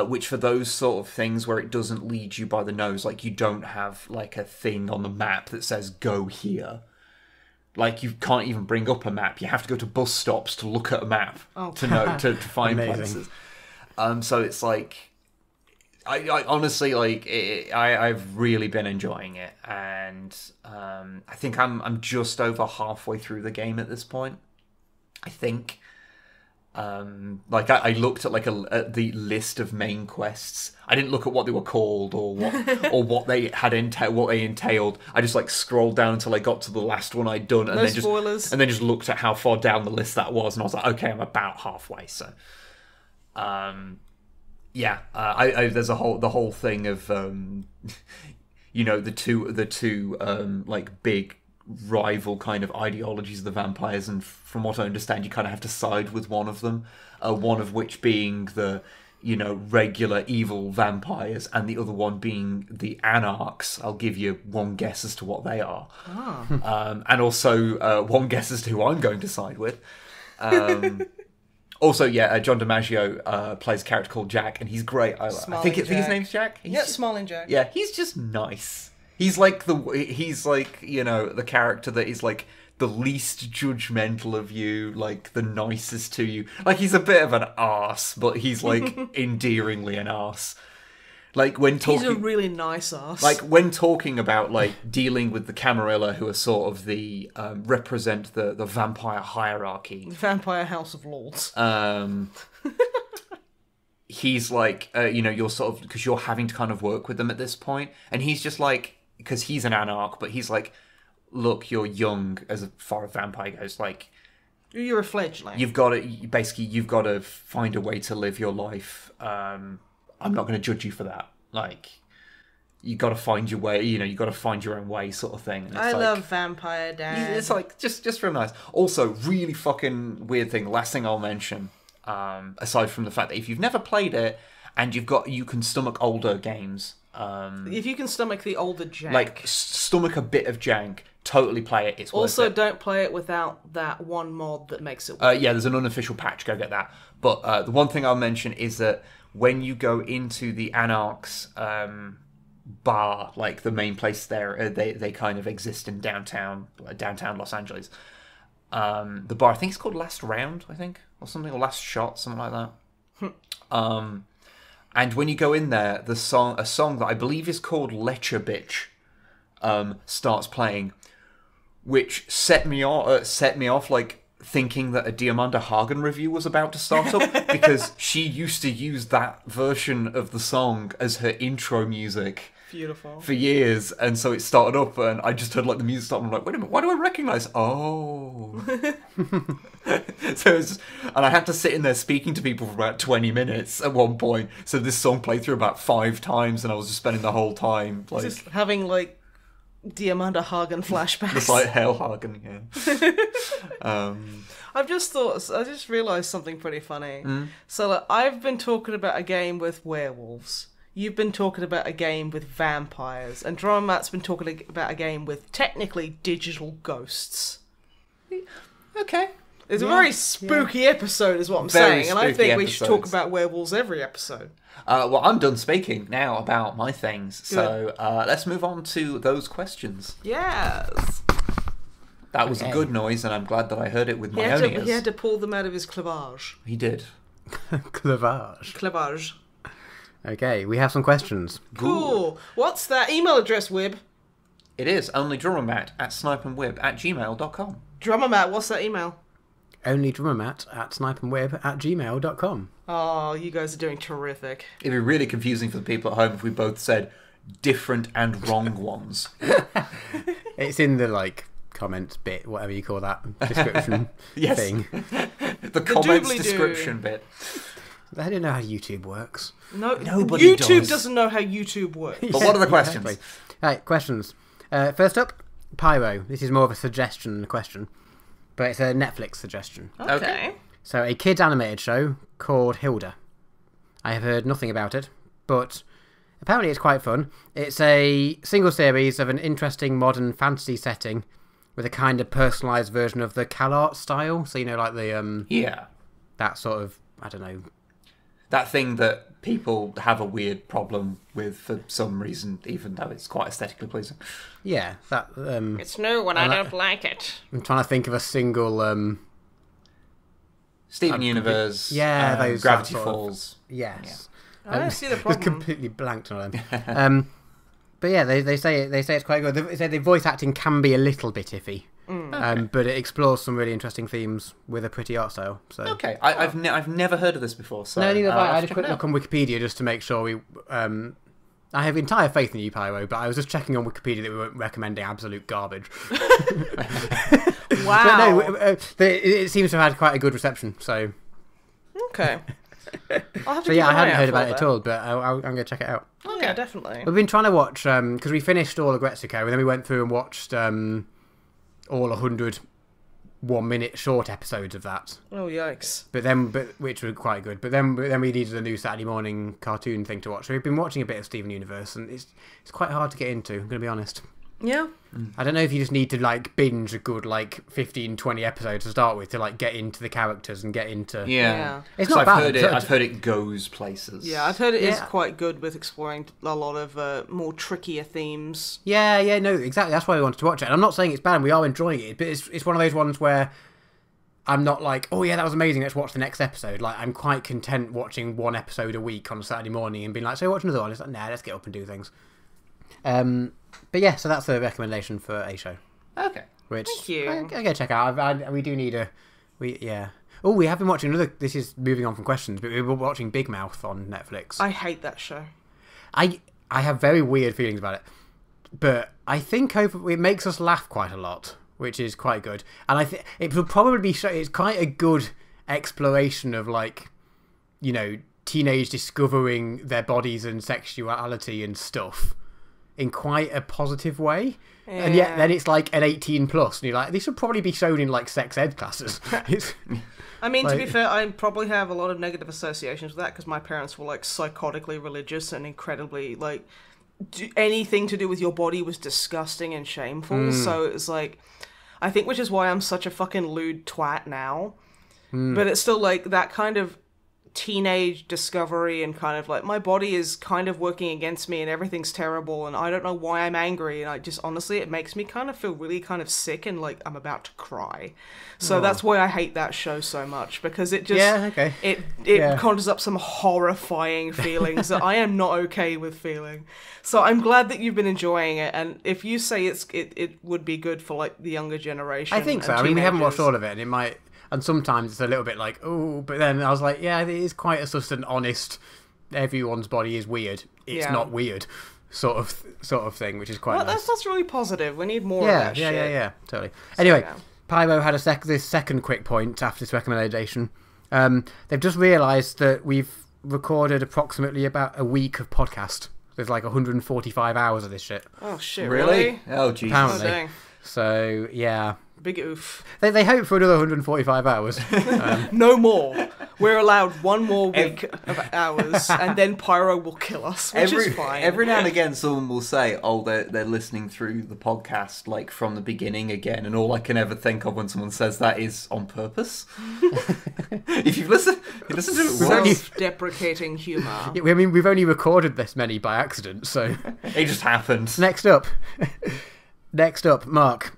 which for those sort of things where it doesn't lead you by the nose, like you don't have like a thing on the map that says go here, like you can't even bring up a map, you have to go to bus stops to look at a map to know to find
Amazing.
places. So it's like I honestly like I've really been enjoying it, and I think I'm just over halfway through the game at this point, I think. Like I looked at like at the list of main quests. I didn't look at what they were called or what they had what they entailed. I just like scrolled down until I got to the last one I'd done, and
No spoilers.
then just looked at how far down the list that was, and I was like, okay, I'm about halfway. So, yeah, there's the whole thing of the two like big rival kind of ideologies of the vampires, and from what I understand you kind of have to side with one of them, one of which being the regular evil vampires, and the other one being the anarchs. I'll give you one guess as to what they are. And also one guess as to who I'm going to side with. Also, yeah, John DiMaggio plays a character called Jack, and he's great. I think his
Jack.
name's Jack.
Yeah, Smiling Jack.
Yeah, he's just nice. He's like the character that is like the least judgmental of you, like the nicest to you. Like he's a bit of an arse, but he's like endearingly an arse. Like when
He's a
talking,
really nice ass.
like when talking about like dealing with the Camarilla, who are sort of the represent the vampire hierarchy.
Vampire House of Lords.
He's like, you're sort of, because you're having to kind of work with them at this point, and he's just like, because he's an anarch, but he's like, look, you're young as far as vampire goes, like,
You're a fledgling.
you've got to find a way to live your life. I'm not going to judge you for that. Like, you got to find your way. You got to find your own way, sort of thing. And it's
I
like,
love Vampire Dad.
it's like just real nice. Also, really fucking weird thing. Last thing I'll mention, aside from the fact that if you've never played it and you can stomach older games.
If you can stomach the older jank.
Like stomach a bit of jank, totally play it. It's worth
also,
it.
don't play it without that one mod that makes it work.
Yeah, there's an unofficial patch. Go get that. But the one thing I'll mention is that when you go into the Anarchs bar, like the main place there, they kind of exist in downtown Los Angeles. The bar, I think it's called Last Round, I think, or something, or Last Shot, something like that. And when you go in there, a song that I believe is called Lecher Bitch starts playing, which set me off like thinking that a Diamanda Hagen review was about to start up, because she used to use that version of the song as her intro music.
Beautiful.
For years, and so it started up, and I just heard like the music start, and I'm like, wait a minute, why do I recognise? Oh. So it was just, and I had to sit in there speaking to people for about 20 minutes at one point, so this song played through about 5 times, and I was just spending the whole time like
Just having like Diamanda Hagen flashbacks.
just like Hell Hagen, yeah.
I just realised something pretty funny. So like, I've been talking about a game with werewolves. You've been talking about a game with vampires, and Drama Matt's been talking about a game with technically digital ghosts.
Okay.
It's a very spooky episode, is what I'm
Very
saying, and I
spooky
think we should talk
episodes.
about werewolves every episode.
Well, I'm done speaking now about my things, so let's move on to those questions.
Yes.
That was a good noise, and I'm glad that I heard it with my own ears.
He had to pull them out of his clavage.
He did.
Clavage.
Clavage.
Okay, we have some questions.
Cool. What's that email address, Wib?
It is onlydrummermat@snipeandwib@gmail.com.
Drummer Matt, what's that email?
onlydrummermat@snipeandwib@gmail.com.
Oh, you guys are doing terrific.
It'd be really confusing for the people at home if we both said different and wrong ones.
It's in the like comment bit, whatever you call that description
Yes.
thing.
The comments
doobly-doo.
description bit.
I don't know how YouTube works.
No,
Nobody
YouTube
does.
doesn't know how YouTube works.
But what are the questions?
Exactly. Right, questions. First up, Pyro. This is more of a suggestion than a question, but it's a Netflix suggestion.
Okay.
So, a kids animated show called Hilda. I have heard nothing about it, but apparently it's quite fun. It's a single series of an interesting modern fantasy setting with a kind of personalised version of the CalArt style. So, like the
Yeah.
that sort of, I don't know.
That thing that people have a weird problem with for some reason, even though it's quite aesthetically pleasing.
Yeah, that.
It's new and I don't like it.
I'm trying to think of a single.
Steven Universe,
yeah, those
Gravity
that sort of-
Falls.
Yes.
I don't see the
I was
problem.
completely blanked on them. But yeah, they say it's quite good. They say the voice acting can be a little bit iffy, but it explores some really interesting themes with a pretty art style. So
Okay, I've never heard of this before. So
no, neither have I. I
I'll
had a
check
quick
it out.
look on Wikipedia just to make sure we. I have entire faith in you, Pyro, but I was just checking on Wikipedia that we weren't recommending absolute garbage.
Wow.
But no, it seems to have had quite a good reception. So
Okay. I'll have to
so yeah,
keep
I
an eye
hadn't
out
heard
for
about it
that.
at all, but I'm going to check it out.
Oh, yeah, definitely.
We've been trying to watch because we finished all of Gretzko, and then we went through and watched all 100 1-minute short episodes of that.
Oh, yikes.
But which were quite good. But then we needed a new Saturday morning cartoon thing to watch. So we've been watching a bit of Steven Universe, and it's quite hard to get into. I'm going to be honest.
Yeah.
I don't know if you just need to like binge a good like 15-20 episodes to start with to like get into the characters and get into.
Yeah.
It's
'Cause
not bad.
I've heard it goes places.
Yeah, I've heard it is
Yeah.
quite good with exploring a lot of more trickier themes.
Yeah, no, exactly. That's why we wanted to watch it. And I'm not saying it's bad. We are enjoying it, but it's one of those ones where I'm not like, oh yeah, that was amazing, let's watch the next episode. Like, I'm quite content watching one episode a week on a Saturday morning and being like, so watch another one. It's like, nah, let's get up and do things. But yeah, so that's a recommendation for a show.
Okay.
Which
Thank you.
I go check out. We do need yeah. Oh, we have been watching another. This is moving on from questions, but we were watching Big Mouth on Netflix.
I hate that show.
I have very weird feelings about it, but I think it makes us laugh quite a lot, which is quite good. And I think it will probably be. It's quite a good exploration of, like, you know, teenage discovering their bodies and sexuality and stuff in quite a positive way. Yeah. And yet then it's like an 18 plus, and you're like, this should probably be shown in like sex ed classes.
I mean, to be fair, I probably have a lot of negative associations with that because my parents were like psychotically religious and incredibly like anything to do with your body was disgusting and shameful. So it's like, I think, which is why I'm such a fucking lewd twat now. But it's still like that kind of teenage discovery and kind of like my body is kind of working against me and everything's terrible and I don't know why I'm angry, and I just honestly it makes me kind of feel really kind of sick and like I'm about to cry. So that's why I hate that show so much, because it just it conjures up some horrifying feelings that I am not okay with feeling. So I'm glad that you've been enjoying it, and if you say it would be good for like the younger generation,
I think so. I mean, we haven't watched all of it, and it might. And sometimes it's a little bit like, oh, but then I was like, yeah, it is quite just an honest, everyone's body is weird. It's not weird sort of thing, which is quite nice.
That's really positive. We need more of that shit.
Yeah, totally. Anyway, Pyro had this second quick point after this recommendation. They've just realised that we've recorded approximately about a week of podcast. There's like 145 hours of this shit.
Oh, shit,
really? Oh, Jesus.
Apparently.
Oh, dang.
So, yeah.
Big oof.
They hope for another 145 hours.
No more. We're allowed one more week of hours, and then Pyro will kill us, which is fine.
Every now and again, someone will say, "Oh, they're listening through the podcast like from the beginning again," and all I can ever think of when someone says that is on purpose. If you listen to it once,
Self-deprecating humour.
I mean, we've only recorded this many by accident, so
it just happened.
Next up, Mark.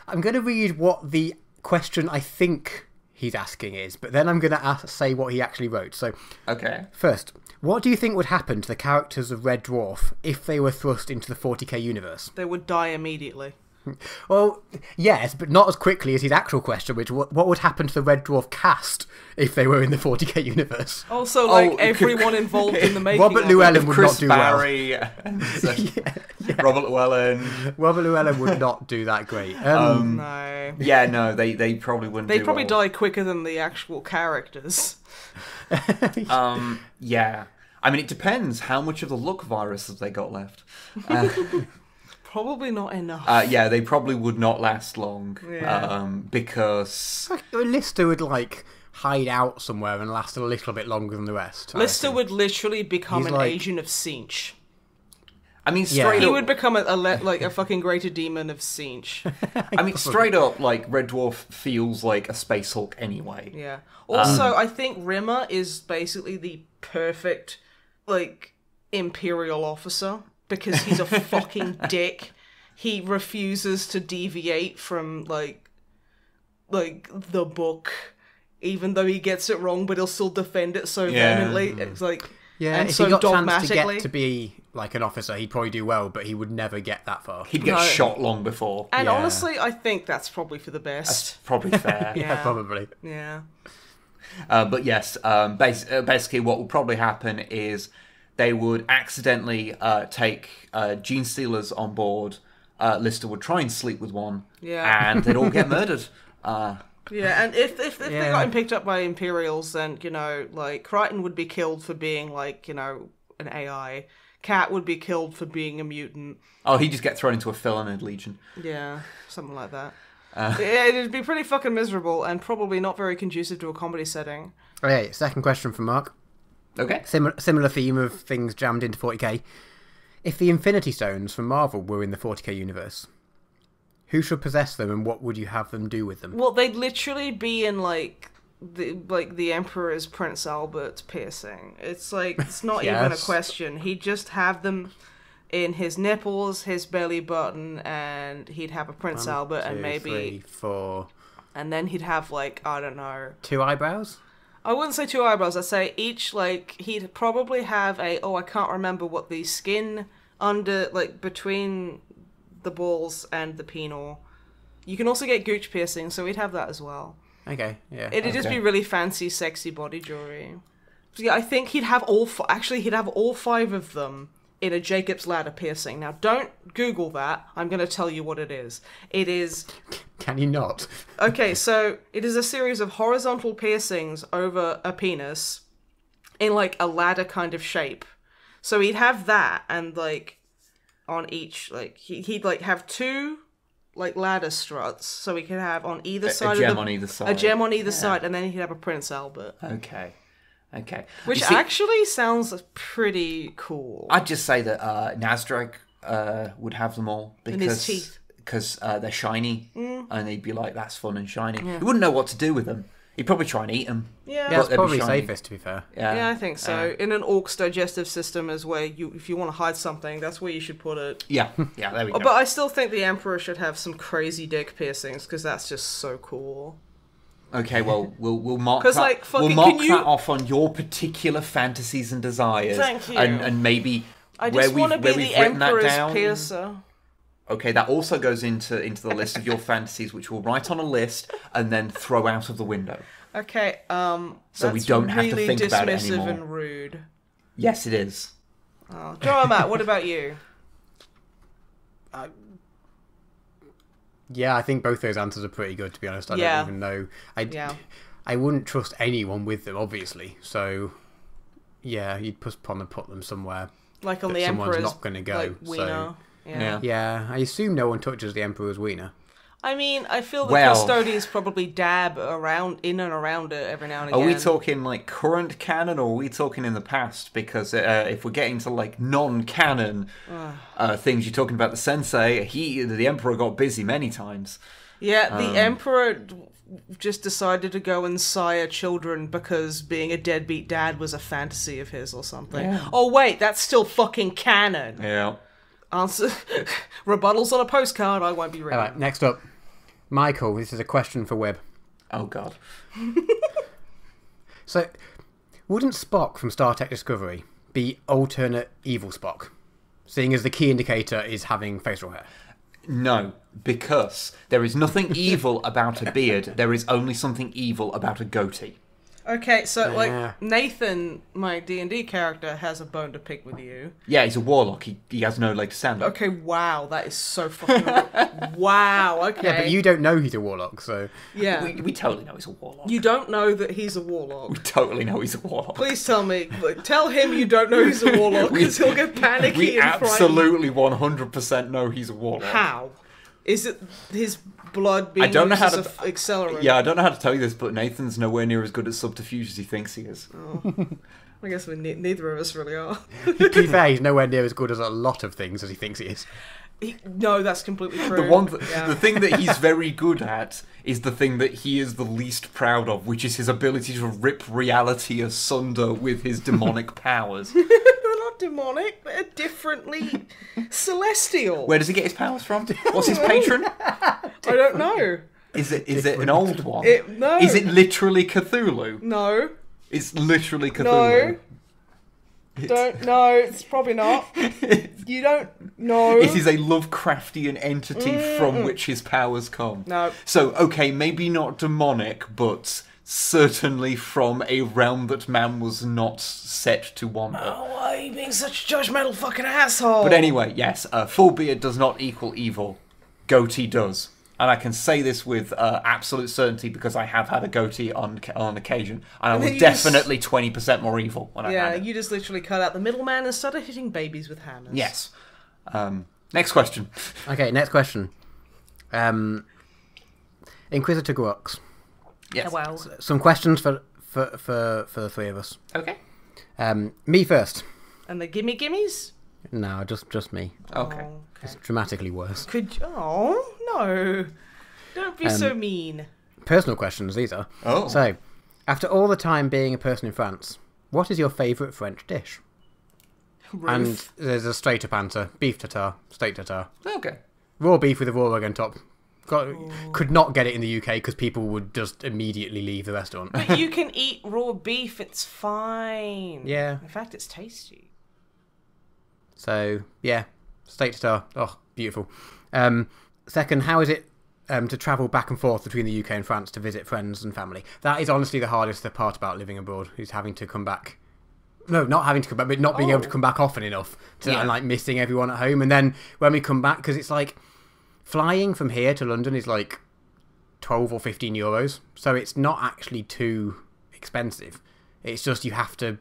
I'm going to read what the question I think he's asking is, but then I'm going to say what he actually wrote. So,
okay.
First, what do you think would happen to the characters of Red Dwarf if they were thrust into the 40k universe?
They would die immediately.
Well, yes, but not as quickly as his actual question, which what would happen to the Red Dwarf cast if they were in the 40k universe?
Also, everyone involved in the making
Robert Llewellyn would not do
Barry
well.
Robert Llewellyn.
Robert Llewellyn would not do that great.
No.
Yeah, no, they probably wouldn't.
They'd probably die quicker than the actual characters.
Yeah. I mean, it depends how much of the luck virus have they got left.
Probably not enough.
Yeah, they probably would not last long.
Yeah.
Because
Lister would hide out somewhere and last a little bit longer than the rest.
Lister would literally become
He's
an agent of Sinch.
I mean, straight up,
he would become a fucking greater demon of Sinch.
I mean, straight up, Red Dwarf feels like a Space Hulk anyway.
Yeah. Also, I think Rimmer is basically the perfect, Imperial officer, because he's a fucking dick. He refuses to deviate from, the book, even though he gets it wrong, but he'll still defend it so vehemently. It's and
if
so
he got
dogmatically.
Chance to get to be an officer, he'd probably do well, but he would never get that far.
He'd get shot long before.
And honestly, I think that's probably for the best.
That's probably fair.
Yeah, probably.
Yeah.
But yes, basically what will probably happen is they would accidentally take gene stealers on board. Lister would try and sleep with one, and they'd all get murdered.
Yeah, and if they got him picked up by Imperials, then, Crichton would be killed for being, an AI. Cat would be killed for being a mutant.
Oh, he'd just get thrown into a Fellatio Legion.
Yeah, something like that. Yeah, it'd be pretty fucking miserable, and probably not very conducive to a comedy setting.
Okay, second question from Mark.
Okay.
Similar theme of things jammed into 40k. If the Infinity Stones from Marvel were in the 40k universe, who should possess them, and what would you have them do with them?
Well, they'd literally be in the Emperor's Prince Albert's piercing. It's it's not even a question. He'd just have them in his nipples, his belly button, and he'd have a Prince Albert, and maybe
3, 4,
and then he'd have, like, I don't know.
2 eyebrows?
I wouldn't say 2 eyebrows. I'd say each, like, he'd probably have I can't remember what the skin under, like, between the balls and the penile. You can also get gooch piercing, so he'd have that as well.
Okay, yeah.
It'd just be really fancy, sexy body jewelry. So yeah, I think he'd have he'd have all 5 of them in a Jacob's Ladder piercing. Now, don't Google that. I'm going to tell you what it is. It is...
Can you not?
Okay, so it is a series of horizontal piercings over a penis in, like, a ladder kind of shape. So he'd have that, and, like, on each, like, he'd like, have 2, like, ladder struts, so he could have on either side
a gem on either side.
A gem on either side, and then he'd have a Prince Albert.
Okay.
Which actually sounds pretty cool.
I'd just say that Nasdaq would have them all because
in his teeth.
Because they're shiny, and he'd be like, "That's fun and shiny." Yeah. He wouldn't know what to do with them. He'd probably try and eat them.
Yeah,
that's probably safest, to be fair.
Yeah, I think so. In an orc's digestive system is where if you want to hide something, that's where you should put it.
Yeah, there we go.
But I still think the Emperor should have some crazy dick piercings because that's just so cool.
Okay, well, we'll mark that.
Like,
that off on your particular fantasies and desires.
Thank you.
And maybe
I just want to be the Emperor's piercer.
Okay, that also goes into the list of your fantasies, which we'll write on a list and then throw out of the window.
Okay,
so we don't have to think about it anymore.
Dismissive and rude.
Yes, it is.
Oh, Joe, Matt, what about you?
Yeah, I think both those answers are pretty good, to be honest. I don't even know. I wouldn't trust anyone with them, obviously. So, yeah, you'd put them somewhere.
Like on the Emperor's,
someone's not going to go.
Like, wiener.
So,
yeah, I assume no one touches the Emperor's wiener.
I mean, I feel the custodians probably dab in and around it every now and again.
Are we talking, like, current canon, or are we talking in the past? Because if we're getting to, like, non-canon things, you're talking about the sensei, the Emperor got busy many times.
Yeah, the Emperor just decided to go and sire children because being a deadbeat dad was a fantasy of his or something. Yeah. Oh, wait, that's still fucking canon.
Yeah.
Answer rebuttals on a postcard. I won't be reading.
All right, next up, Michael. This is a question for Webb.
Oh God.
So, wouldn't Spock from Star Trek Discovery be alternate evil Spock, seeing as the key indicator is having facial hair?
No, because there is nothing evil about a beard. There is only something evil about a goatee.
Okay, so, like, Nathan, my D&D character, has a bone to pick with you.
Yeah, he's a warlock. He has no leg to stand on.
Okay, wow, that is so fucking... Wow, okay.
Yeah, but you don't know he's a warlock, so...
Yeah.
We totally know he's a warlock.
You don't know that he's a warlock.
We totally know he's a warlock.
Please tell me. Tell him you don't know he's a warlock, because he'll get panicky and frightened.
We absolutely 100% know he's a warlock.
How? Is it his blood being used as an accelerant?
Yeah, I don't know how to tell you this, but Nathan's nowhere near as good at subterfuge as he thinks he is.
Oh. I guess neither of us really are.
To be fair, he's nowhere near as good as a lot of things as he thinks he is.
No, that's completely true.
The thing that he's very good at is the thing that he is the least proud of, which is his ability to rip reality asunder with his demonic powers.
They're not demonic, they're differently celestial.
Where does he get his powers from? What's his patron?
I don't know.
Is it an old one?
No.
Is it literally Cthulhu?
No.
It's literally Cthulhu.
No, it's probably not. You don't know.
It is a Lovecraftian entity from which his powers come.
No.
So, okay, maybe not demonic, but certainly from a realm that man was not set to wander.
Oh, why are you being such a judgmental fucking asshole?
But anyway, yes, full beard does not equal evil. Goatee does. And I can say this with absolute certainty because I have had a goatee on occasion. And I was definitely 20% more evil when I had it.
Yeah, you just literally cut out the middleman and started hitting babies with hammers.
Yes. Next question.
Okay, next question. Inquisitor Grux.
Yes.
Oh, wow.
Some questions for the three of us.
Okay.
Me first.
And the gimmies?
No, just me.
Okay.
It's dramatically worse.
Oh, no. Don't be so mean.
Personal questions, these are.
Oh.
So, after all the time being a person in France, what is your favourite French dish?
Roof.
And there's a straight up answer. Beef tartare. Steak tartare.
Okay.
Raw beef with a raw egg on top. could not get it in the UK because people would just immediately leave the restaurant.
But you can eat raw beef, it's fine.
Yeah.
In fact, it's tasty.
So, yeah, steak star. Oh, beautiful. Second, how is it to travel back and forth between the UK and France to visit friends and family? That is honestly the hardest part about living abroad, is having to come back. No, not having to come back, but not being able to come back often enough and like missing everyone at home. And then when we come back, because it's like flying from here to London is like 12 or 15 euros. So it's not actually too expensive. It's just you have to,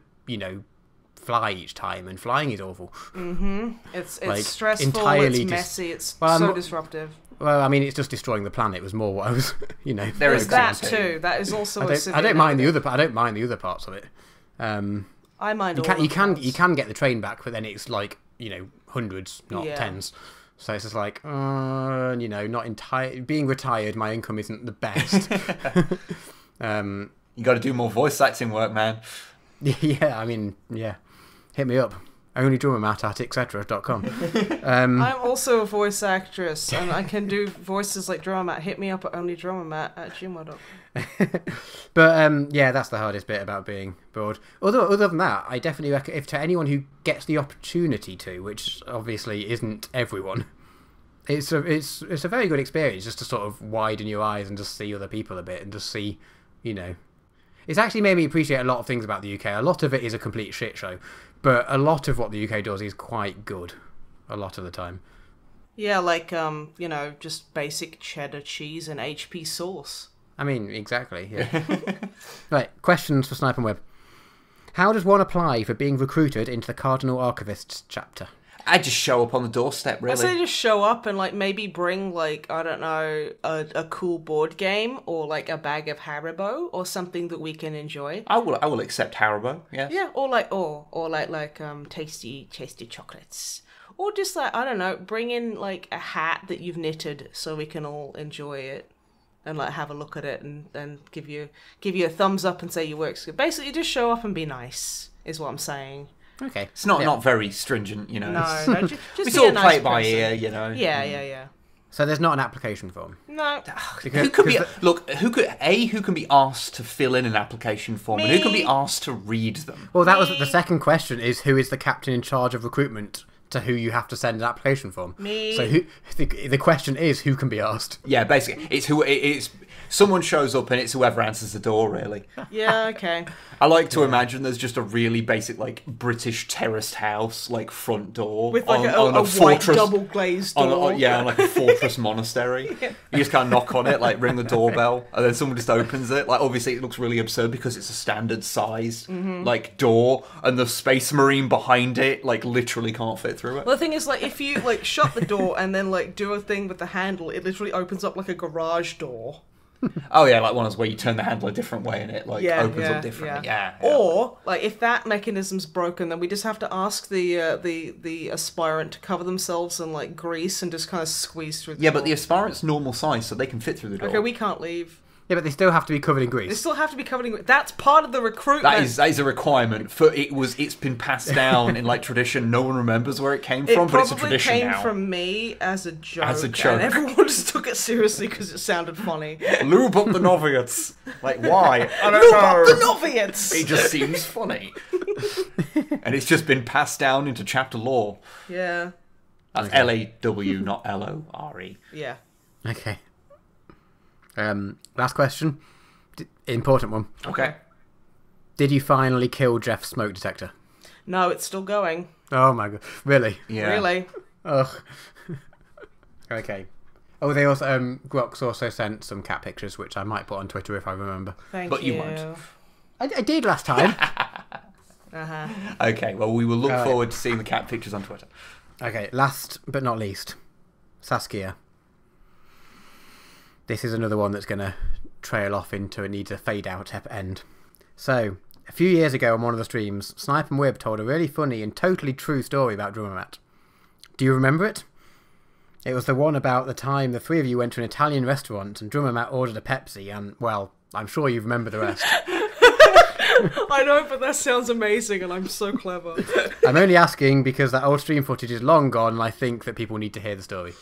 fly each time, and flying is awful.
Mm-hmm. It's
like,
stressful,
entirely
it's messy, it's so disruptive.
Well, I mean, it's just destroying the planet. Was more what I was,
There is
that too. That is also
I don't mind the other. I don't mind the other parts of it.
I mind
you can get the train back, but then it's like hundreds, not tens. So it's just like not entire. Being retired, my income isn't the best.
You got to do more voice acting work, man.
Yeah, I mean, yeah. Hit me up. OnlyDrummerMatt@etc.com.
I'm also a voice actress, and I can do voices like Drummer Matt. Hit me up at onlydrummermatt@gmail.com.
But yeah, that's the hardest bit about being abroad. Other than that, I definitely reckon if to anyone who gets the opportunity to, which obviously isn't everyone, it's a very good experience just to sort of widen your eyes and just see other people a bit and just see, It's actually made me appreciate a lot of things about the UK. A lot of it is a complete shit show, but a lot of what the UK does is quite good a lot of the time.
Yeah, like, just basic cheddar cheese and HP sauce.
I mean, exactly, yeah. Right, questions for Snipe and Webb. How does one apply for being recruited into the Cardinal Archivists chapter?
I just show up on the doorstep, really.
I say just show up and, maybe bring, I don't know, a cool board game or, a bag of Haribo or something that we can enjoy.
I will accept Haribo, yes.
Yeah, or tasty chocolates. Or just, I don't know, bring in, a hat that you've knitted so we can all enjoy it and, have a look at it and give you a thumbs up and say your work's good. Basically, just show up and be nice, is what I'm saying.
Okay.
It's not very stringent,
No, just
it's
be
all
a nice
play it by
person.
ear,
Yeah.
So there's not an application form?
No.
Who can be asked to fill in an application form, and who can be asked to read them?
Well, that was the second question: is who is the captain in charge of recruitment to who you have to send an application form?
Me.
So the question is who can be asked?
Yeah, basically, it's someone shows up and it's whoever answers the door, really.
Yeah, okay.
I like to imagine there's just a really basic, British terraced house, front door.
With,
on
a
fortress,
white double-glazed door.
on a fortress monastery. Yeah. You just kind of knock on it, ring the doorbell, and then someone just opens it. Obviously, it looks really absurd because it's a standard-sized, door, and the Space Marine behind it, literally can't fit through it.
Well, the thing is, if you, shut the door and then, do a thing with the handle, it literally opens up like a garage door.
Oh yeah, one of those where you turn the handle a different way and it opens up differently. Yeah.
Or if that mechanism's broken, then we just have to ask the aspirant to cover themselves in grease and just kind of squeeze through the door.
But the aspirant's normal size, so they can fit through the door.
Okay, we can't leave.
Yeah, but they still have to be covered in
They
grease.
still have to be covered in grease. That's part of the recruitment.
That is a requirement. It's been passed down in tradition. No one remembers where it came from, but it's a tradition
now. It probably
now.
came from me as a joke. And everyone just took it seriously because it sounded funny.
Lube up the noviots. Why? I don't
Lube
know.
up the noviots!
It just seems funny. And it's just been passed down into chapter lore.
Yeah.
That's L-A-W, not L-O-R-E.
Yeah.
Okay. Last question. Important one.
Okay.
Did you finally kill Jeff's smoke detector?
No, it's still going.
Oh my god. Really?
Yeah.
Really?
Ugh. Okay. Oh, they also Grox also sent some cat pictures, which I might put on Twitter if I remember.
But you won't.
I did last time.
Uh-huh.
Okay, well, we will look forward to seeing the cat pictures on Twitter.
Okay, last but not least, Saskia. This is another one that's going to trail off into it needs a fade out end. So, a few years ago on one of the streams, Snipe and Wib told a really funny and totally true story about Drummer Matt. Do you remember it? It was the one about the time the three of you went to an Italian restaurant and Drummer Matt ordered a Pepsi and, well, I'm sure you remember the rest.
I know, but that sounds amazing and I'm so clever.
I'm only asking because that old stream footage is long gone and I think that people need to hear the story.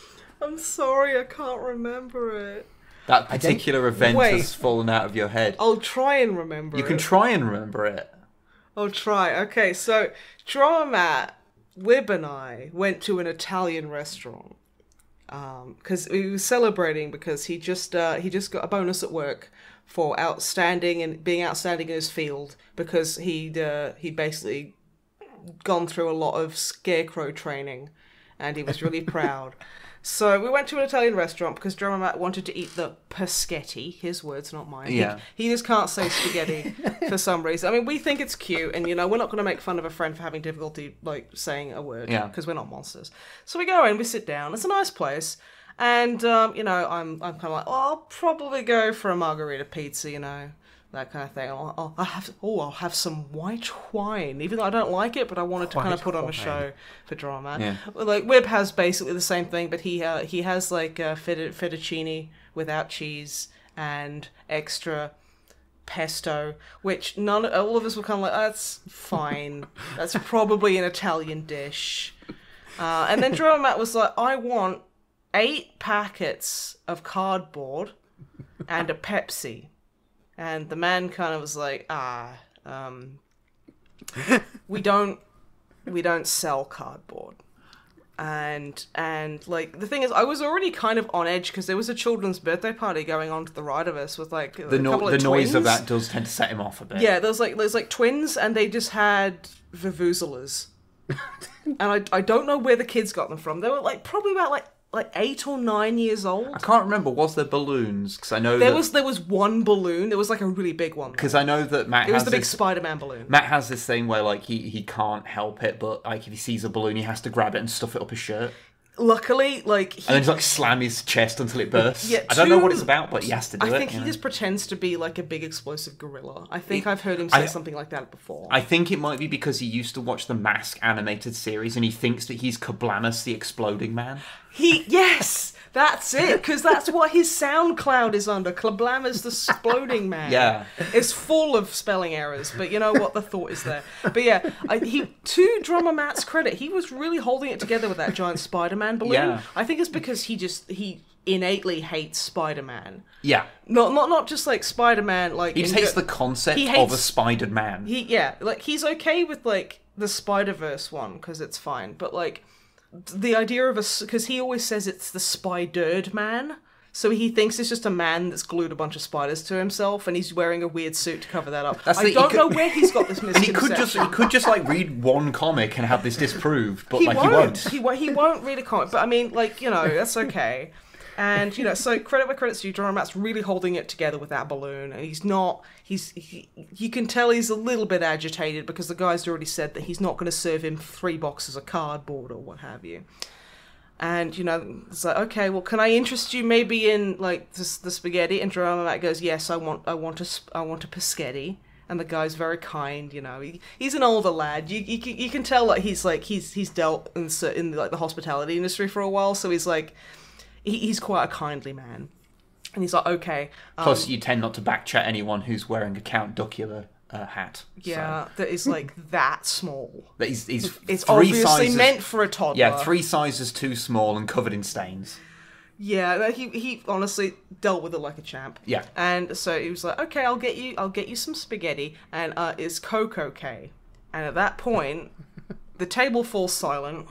I'm sorry, I can't remember it.
That particular event
Wait.
has fallen out of your head.
I'll try and remember it.
You can try and remember it.
I'll try. Okay, so Drama Matt, Wib and I went to an Italian restaurant. Because we were celebrating because he just got a bonus at work for being outstanding in his field because he'd basically gone through a lot of scarecrow training and he was really proud. So we went to an Italian restaurant because Drama Matt wanted to eat the paschetti. His words, not mine.
Yeah.
He just can't say spaghetti for some reason. I mean, we think it's cute, and, we're not going to make fun of a friend for having difficulty, saying a word.
Yeah.
Because we're not monsters. So we go in, we sit down. It's a nice place. And, I'm kind of like, I'll probably go for a margarita pizza, that kind of thing. I'll have some white wine, even though I don't like it, but I wanted to kind of put on a show for Drama.
Yeah.
Wib has basically the same thing, but he has fettuccine without cheese and extra pesto, which all of us were kind of like, that's fine. That's probably an Italian dish. And then Drama was like, I want 8 packets of cardboard and a Pepsi. And the man kind of was like, we don't sell cardboard. And the thing is, I was already kind of on edge because there was a children's birthday party going on to the right of us with a couple of twins.
Noise of that does tend to set him off a bit.
Yeah, there's twins and they just had vuvuzelas. And I don't know where the kids got them from. They were probably about 8 or 9 years old.
I can't remember. Was there balloons? Because I know
there was one balloon. There was a really big one.
Because I know that Matt.
It was the big Spider-Man balloon.
Matt has this thing where he can't help it, but if he sees a balloon, he has to grab it and stuff it up his shirt.
Luckily,
and then just slam his chest until it bursts.
Yeah,
I don't know what it's about, but he has to do it.
I think he just pretends to be a big explosive gorilla. I think I've heard him say something like that before.
I think it might be because he used to watch the Mask animated series and he thinks that he's Kablamus the Exploding Man.
Yes! That's it, because that's what his SoundCloud is under. Kablamus the Exploding Man.
Yeah.
It's full of spelling errors, but you know what? The thought is there. But yeah, to Drummer Matt's credit, he was really holding it together with that giant Spider-Man balloon. Yeah. I think it's because he innately hates Spider-Man.
Yeah.
Not just Spider-Man,
he just hates the concept of a spidered man.
He's okay with the Spider-Verse one, because it's fine, but the idea of because he always says it's the spidered man, so he thinks it's just a man that's glued a bunch of spiders to himself, and he's wearing a weird suit to cover that up. I don't know where he's got this misconception.
And he could just read one comic and have this disproved, but
he
won't.
He won't read a comic, but I mean, that's okay. And, so credit where credit's due, Drama Matt's really holding it together with that balloon, and you can tell he's a little bit agitated because the guy's already said that he's not going to serve him 3 boxes of cardboard or what have you. And, it's like, okay, well, can I interest you maybe in, the spaghetti? And Drama Matt goes, yes, I want a paschetti. And the guy's very kind, he's an older lad. You can tell that he's dealt in the hospitality industry for a while, so he's quite a kindly man. And he's like, okay.
Plus, you tend not to backchat anyone who's wearing a Count Duckula hat.
Yeah, so. That is that small.
That it's
it's
3
obviously
sizes,
meant for a toddler.
Yeah, 3 sizes too small and covered in stains.
Yeah, he honestly dealt with it like a champ.
Yeah.
And so he was like, okay, I'll get you some spaghetti, and is Coke okay? And at that point, the table falls silent.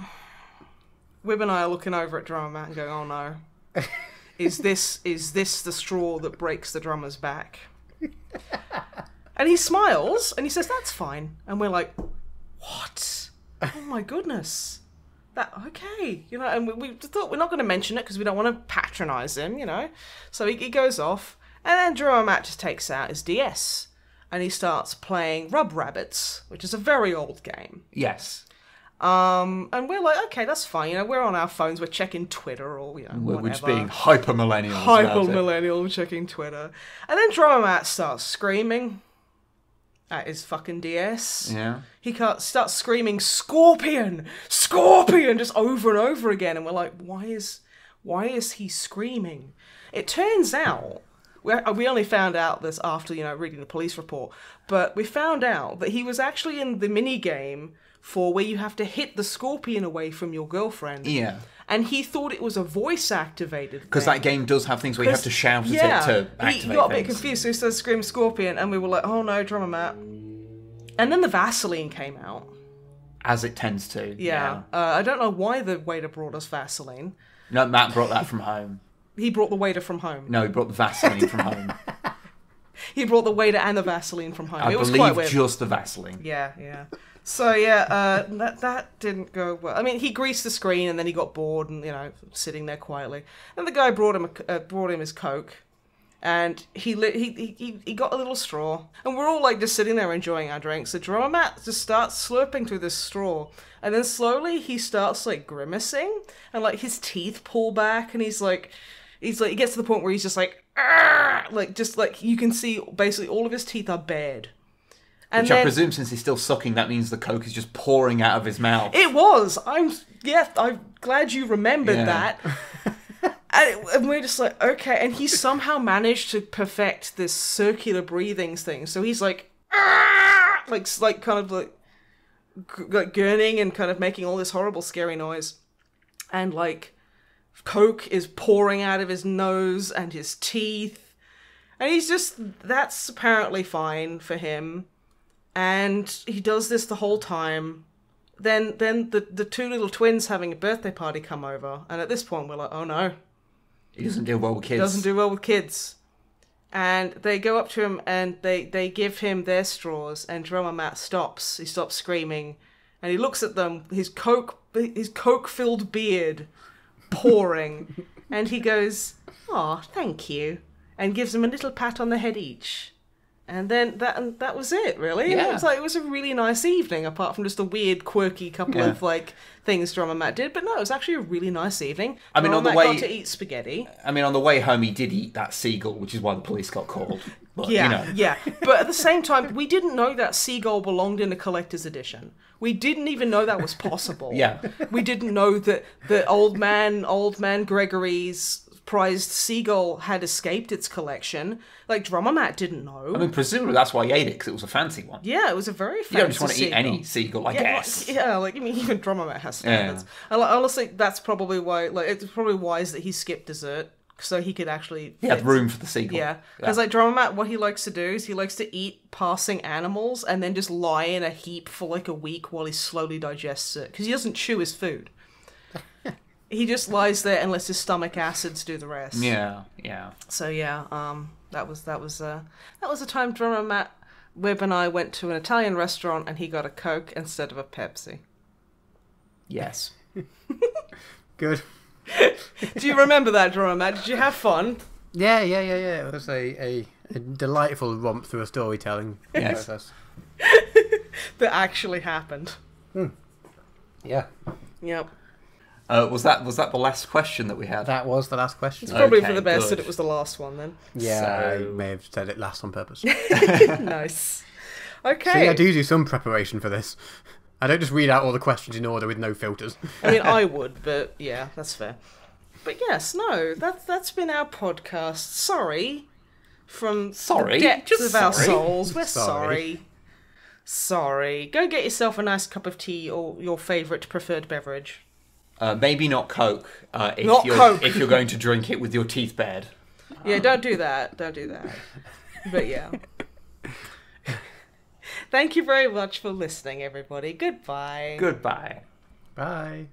Wib and I are looking over at Drummer Matt and going, oh no. Is this the straw that breaks the drummer's back? And he smiles and he says, that's fine. And we're like, what? Oh my goodness. Okay. And we thought we're not going to mention it because we don't want to patronize him, So he goes off, and then Drummer Matt just takes out his DS and he starts playing Rub Rabbits, which is a very old game.
Yes.
And we're like, okay, that's fine. We're on our phones, we're checking Twitter or whatever.
We're just being hyper millennials.
Checking Twitter. And then Drummer Matt starts screaming at his fucking DS.
Yeah.
He starts screaming, Scorpion! Scorpion! Just over and over again. And we're like, why is he screaming? It turns out, we only found out this after, reading the police report, but we found out that he was actually in the mini game for where you have to hit the scorpion away from your girlfriend.
Yeah.
And he thought it was a voice-activated
Because that game does have things where you have to shout at it to activate
he got a bit
things.
confused, so he started screaming scorpion, and we were like, oh no, drummer Matt. And then the Vaseline came out.
As it tends to.
Yeah. I don't know why the waiter brought us Vaseline.
No, Matt brought that from home.
He brought the waiter from home.
No, he brought the Vaseline from home.
He brought the waiter and the Vaseline from home.
I
It was quite
believe
weird.
just the Vaseline.
Yeah. So yeah, that didn't go well. I mean, he greased the screen and then he got bored and sitting there quietly. And the guy brought him his Coke, and he got a little straw, and we're all like just sitting there enjoying our drinks. The drummer Matt just starts slurping through this straw, and then slowly he starts like grimacing, and like his teeth pull back, and he's like he gets to the point where he's just like, "Argh!" like you can see basically all of his teeth are bared. And
Which I presume, since he's still sucking, that means the Coke is just pouring out of his mouth.
It was. I'm glad you remembered that. And we're just like, okay. And he somehow managed to perfect this circular breathing thing. So he's like, "Argh!" like kind of like gurning and kind of making all this horrible, scary noise. And like, Coke is pouring out of his nose and his teeth. And that's apparently fine for him. And he does this the whole time. Then the two little twins having a birthday party come over. And at this point, we're like, oh no.
He doesn't do well with kids.
Doesn't do well with kids. And they go up to him and they give him their straws. And drummer Matt stops. He stops screaming. And he looks at them, his Coke-filled beard pouring. And he goes, "Aw, thank you." And gives them a little pat on the head each. And then that was it, really.
Yeah.
It was a really nice evening, apart from just a weird, quirky couple of like things drummer Matt did. But no, it was actually a really nice evening.
I mean,
drummer
on the
Matt
way,
got to eat spaghetti.
I mean, on the way home, he did eat that seagull, which is why the police got called. But,
Yeah. But at the same time, we didn't know that seagull belonged in a collector's edition. We didn't even know that was possible.
Yeah.
We didn't know that the old man Gregory's prized seagull had escaped its collection. Like, drummer Matt didn't know.
I mean, presumably that's why he ate it, because it was a fancy one.
Yeah, it was a very fancy
You don't just want to eat
seagull.
any seagull, I guess.
I mean, even drummer Matt has standards. And, like, honestly, that's probably why. Like, it's probably wise that he skipped dessert so he could actually.
He had room for the seagull.
Yeah, because like drummer Matt, what he likes to do is he likes to eat passing animals and then just lie in a heap for like a week while he slowly digests it, because he doesn't chew his food. He just lies there and lets his stomach acids do the rest.
Yeah.
So yeah, that was the time drummer Matt Webb and I went to an Italian restaurant and he got a Coke instead of a Pepsi.
Yes.
Good.
Do you remember that, drummer Matt? Did you have fun?
Yeah. It was a delightful romp through a storytelling process.
That actually happened.
Yeah.
Yep.
Was that the last question that we had?
That was the last question.
It's probably
Okay,
for the best
good.
that it was the last one then.
Yeah,
So-
I may have said it last on purpose.
Nice. Okay.
See, I do some preparation for this. I don't just read out all the questions in order with no filters.
I mean, I would, but yeah, that's fair. But yes, no, that's been our podcast. Sorry. From
Sorry?
the depths
Just
of our
sorry?
souls. We're
Sorry.
Sorry. Go get yourself a nice cup of tea or your favourite preferred beverage.
Maybe not Coke.
Not Coke.
If you're going to drink it with your teeth bared.
Yeah, don't do that. Don't do that. But yeah. Thank you very much for listening, everybody. Goodbye.
Goodbye.
Bye.